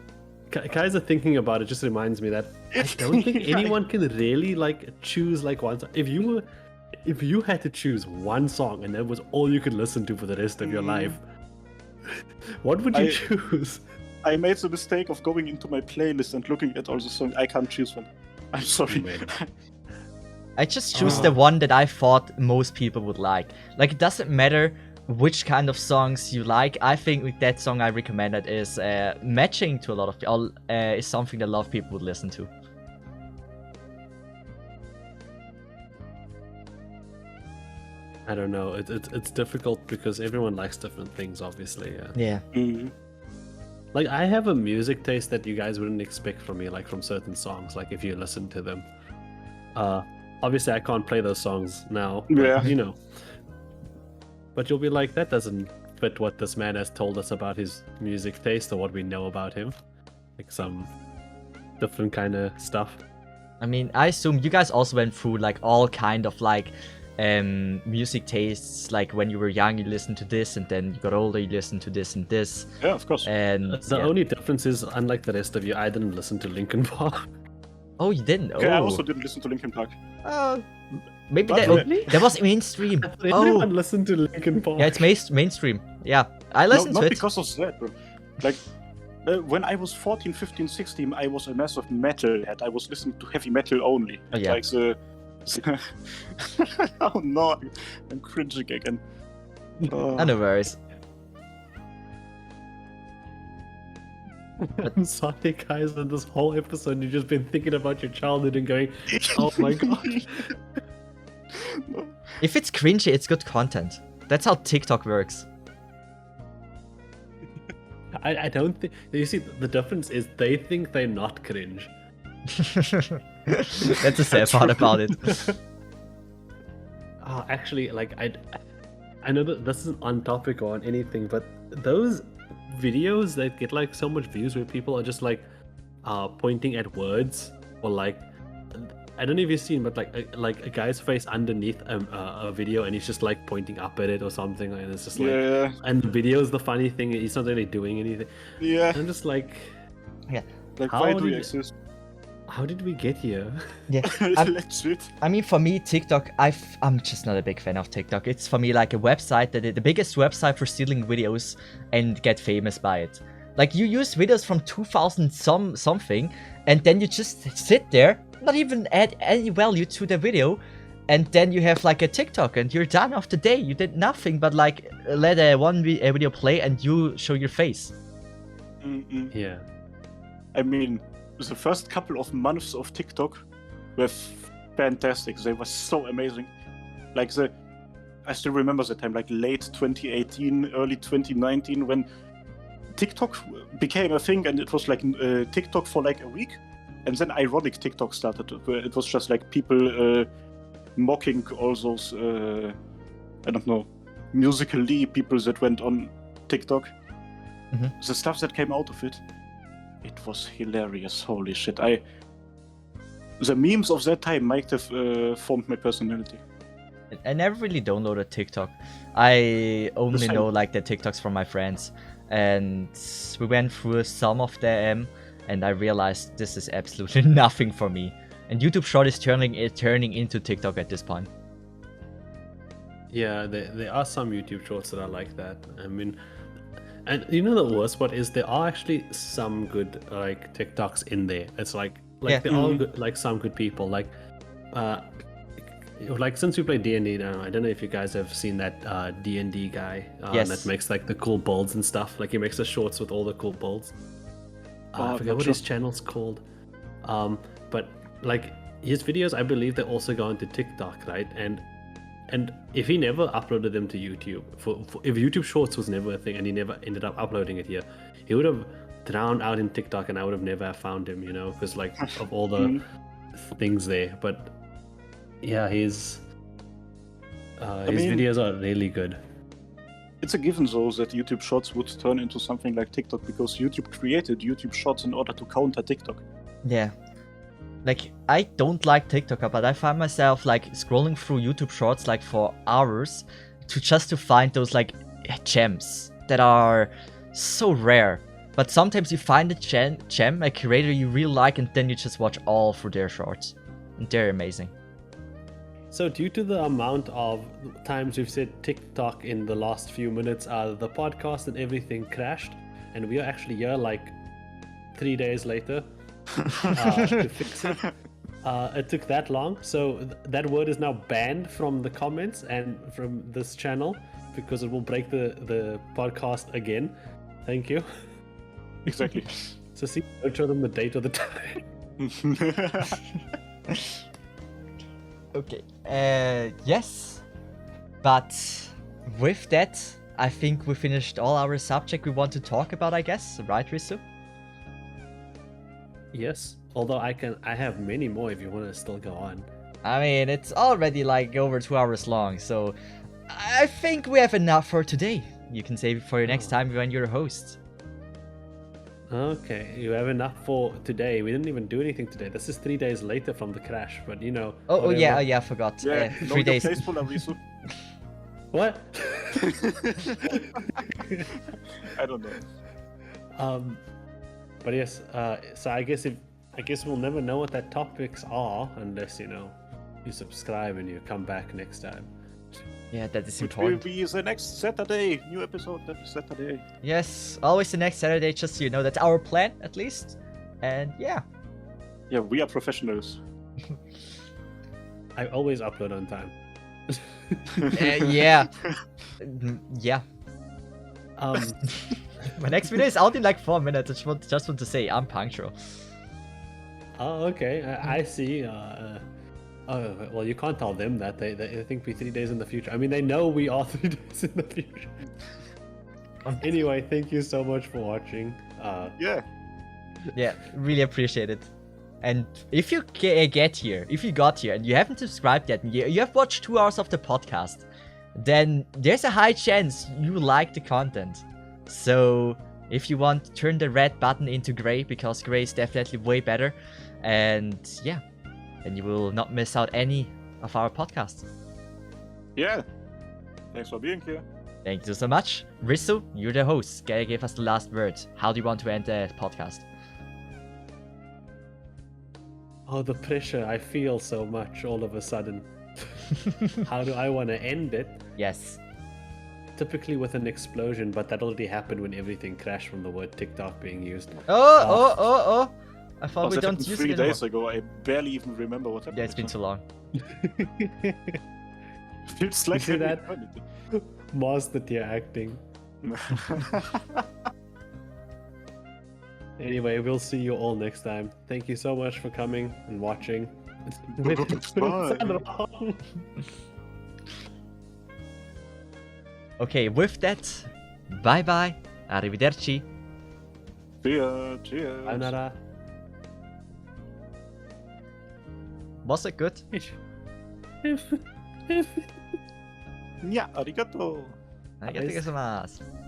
Speaker 1: Kaiser thinking about it just reminds me that I don't think anyone can really like choose like one song. If you had to choose one song and that was all you could listen to for the rest of your life, what would you choose?
Speaker 3: I made the mistake of going into my playlist and looking at all the songs. I can't choose one. I'm sorry.
Speaker 1: Man.
Speaker 2: I just choose the one that I thought most people would like. Like, it doesn't matter which kind of songs you like. I think with that song I recommended is matching to a lot of people, is something that a lot of people would listen to.
Speaker 1: I don't know. It's difficult because everyone likes different things, obviously. Yeah.
Speaker 2: Yeah.
Speaker 1: Like, I have a music taste that you guys wouldn't expect from me, like from certain songs. Like, if you listen to them. Obviously, I can't play those songs now. But,
Speaker 3: Yeah.
Speaker 1: you know. But you'll be like, that doesn't fit what this man has told us about his music taste or what we know about him. Like some different kind of stuff.
Speaker 2: I mean, I assume you guys also went through like all kind of like music tastes. Like when you were young, you listened to this, and then you got older, you listened to this and this.
Speaker 3: Yeah, of course.
Speaker 2: And
Speaker 1: The
Speaker 2: yeah.
Speaker 1: only difference is, unlike the rest of you, I didn't listen to Linkin Park.
Speaker 2: Oh, you didn't?
Speaker 3: Okay,
Speaker 2: Oh.
Speaker 3: I also didn't listen to Linkin Park.
Speaker 2: Maybe
Speaker 3: But
Speaker 2: that,
Speaker 1: really?
Speaker 2: that was mainstream.
Speaker 1: Everyone
Speaker 2: Oh,
Speaker 1: listened to Linkin Park.
Speaker 2: yeah, it's mainstream. Yeah, I
Speaker 3: No,
Speaker 2: listened
Speaker 3: not
Speaker 2: to it.
Speaker 3: because of that, bro. Like, when I was 14, 15, 16, I was a massive metal head. I was listening to heavy metal only.
Speaker 2: Oh, yeah.
Speaker 3: Like the... oh no, I'm cringing again.
Speaker 2: Oh, no worries.
Speaker 1: I'm sorry, guys. In this whole episode, you've just been thinking about your childhood and going, "Oh my god."
Speaker 3: No.
Speaker 2: If it's cringy, it's good content. That's how TikTok works.
Speaker 1: I don't think. You see, the difference is they think they're not cringe.
Speaker 2: That's the sad part about it.
Speaker 1: Actually, like I know that this isn't on topic or on anything, but those videos that get like so much views where people are just like pointing at words or like. I don't know if you've seen, but like a guy's face underneath a video, and he's just like pointing up at it or something, and it's just like.
Speaker 3: Yeah,
Speaker 1: And the video is the funny thing; he's not really doing anything.
Speaker 3: yeah.
Speaker 1: I'm just like,
Speaker 3: Like,
Speaker 1: How
Speaker 3: why do we
Speaker 1: did-
Speaker 3: exist?
Speaker 1: how did we get here?
Speaker 2: Yeah. I'm-
Speaker 3: Legit.
Speaker 2: I mean, for me, TikTok, I'm just not a big fan of TikTok. It's for me like a website the biggest website for stealing videos and get famous by it. Like, you use videos from 2000 something, and then you just sit there, not even add any value to the video, and then you have like a TikTok, and you're done of the day. You did nothing but like let a video play, and you show your face.
Speaker 3: Mm-mm.
Speaker 1: Yeah.
Speaker 3: I mean, the first couple of months of TikTok were fantastic. They were so amazing. Like I still remember the time, like late 2018, early 2019, when TikTok became a thing, and it was like TikTok for like a week, and then ironic TikTok started. Where it was just like people mocking all those, I don't know, musically people that went on TikTok.
Speaker 2: Mhm.
Speaker 3: The stuff that came out of it. It was hilarious. Holy shit! The memes of that time might have formed my personality.
Speaker 2: I never really downloaded TikTok. I only
Speaker 3: same.
Speaker 2: know like the TikToks from my friends, and we went through some of them, and I realized this is absolutely nothing for me. And YouTube Short is turning into TikTok at this point.
Speaker 1: Yeah, there are some YouTube shorts that are like that. I mean, and you know the worst part is there are actually some good like TikToks in there. It's like
Speaker 2: Yeah.
Speaker 1: there are good, like some good people like since we play D&D now, I don't know if you guys have seen that D&D guy
Speaker 2: Yes.
Speaker 1: that makes like the cool builds and stuff. Like he makes the shorts with all the cool builds. I
Speaker 3: Oh,
Speaker 1: forget
Speaker 3: not
Speaker 1: what
Speaker 3: sure.
Speaker 1: his channel's called. But like his videos, I believe they also go onto TikTok, right? And if he never uploaded them to YouTube, if YouTube Shorts was never a thing and he never ended up uploading it here, he would have drowned out in TikTok and I would have never found him, you know, because like of all the things there. But yeah, his videos are really good.
Speaker 3: It's a given though that YouTube Shorts would turn into something like TikTok because YouTube created YouTube Shorts in order to counter TikTok.
Speaker 2: Yeah. Like, I don't like TikTok, but I find myself like scrolling through YouTube Shorts like for hours to find those like gems that are so rare. But sometimes you find a gem, a creator you really like, and then you just watch all through their shorts. And they're amazing.
Speaker 1: So due to the amount of times we've said TikTok in the last few minutes, the podcast and everything crashed, and we are actually here like 3 days later to fix it. It took that long, so that word is now banned from the comments and from this channel because it will break the podcast again. Thank you.
Speaker 3: Exactly.
Speaker 1: So see, don't show them the date or the time.
Speaker 2: Okay. Yes. But with that, I think we finished all our subject we want to talk about, I guess. Right, Risu?
Speaker 1: Yes. Although I have many more if you want to still go on.
Speaker 2: I mean, it's already like over 2 hours long, so I think we have enough for today. You can save it for your next time when you're a host.
Speaker 1: Okay, you have enough for today. We didn't even do anything today. This is 3 days later from the crash, but you know.
Speaker 2: Oh yeah, I forgot.
Speaker 3: Yeah,
Speaker 2: 3 days.
Speaker 1: What?
Speaker 3: I don't know.
Speaker 1: But yes. So I guess we'll never know what that topics are unless you subscribe and you come back next time.
Speaker 2: Yeah, that is
Speaker 3: Which will
Speaker 2: important.
Speaker 3: be the next Saturday. New episode every Saturday.
Speaker 2: Yes, always the next Saturday, just so you know. That's our plan, at least. And yeah.
Speaker 3: Yeah, we are professionals.
Speaker 1: I always upload on time.
Speaker 2: Yeah. Yeah.
Speaker 1: Um.
Speaker 2: My next video is out in like 4 minutes. I just want to say, I'm punctual.
Speaker 1: Oh, okay. I see. Oh, well, you can't tell them that. They think we're 3 days in the future. I mean, they know we are 3 days in the future. Anyway, thank you so much for watching.
Speaker 3: Yeah.
Speaker 2: Yeah, really appreciate it. And if you got here and you haven't subscribed yet, and you have watched 2 hours of the podcast, then there's a high chance you like the content. So if you want, turn the red button into gray, because gray is definitely way better. And yeah, and you will not miss out any of our podcasts.
Speaker 3: Yeah. Thanks for being here.
Speaker 2: Thank you so much. Risu, you're the host. Give us the last word. How do you want to end the podcast?
Speaker 1: Oh, the pressure. I feel so much all of a sudden. How do I want to end it?
Speaker 2: Yes.
Speaker 1: Typically with an explosion, but that already happened when everything crashed from the word TikTok being used.
Speaker 2: Oh! I thought we
Speaker 3: that
Speaker 2: don't
Speaker 3: happened
Speaker 2: use
Speaker 3: 3
Speaker 2: it anymore.
Speaker 3: days ago. I barely even remember what happened.
Speaker 2: Yeah, it's been too long.
Speaker 3: Feels like
Speaker 1: You see that?
Speaker 3: eternity.
Speaker 1: Moz the tear acting. Anyway, we'll see you all next time. Thank you so much for coming and watching.
Speaker 3: Bye.
Speaker 2: Okay, with that, bye bye. Arrivederci.
Speaker 3: See ya. Cheers.
Speaker 1: Sayonara.
Speaker 2: Was it good?
Speaker 3: Yeah, arigato.
Speaker 2: ありがとうございます。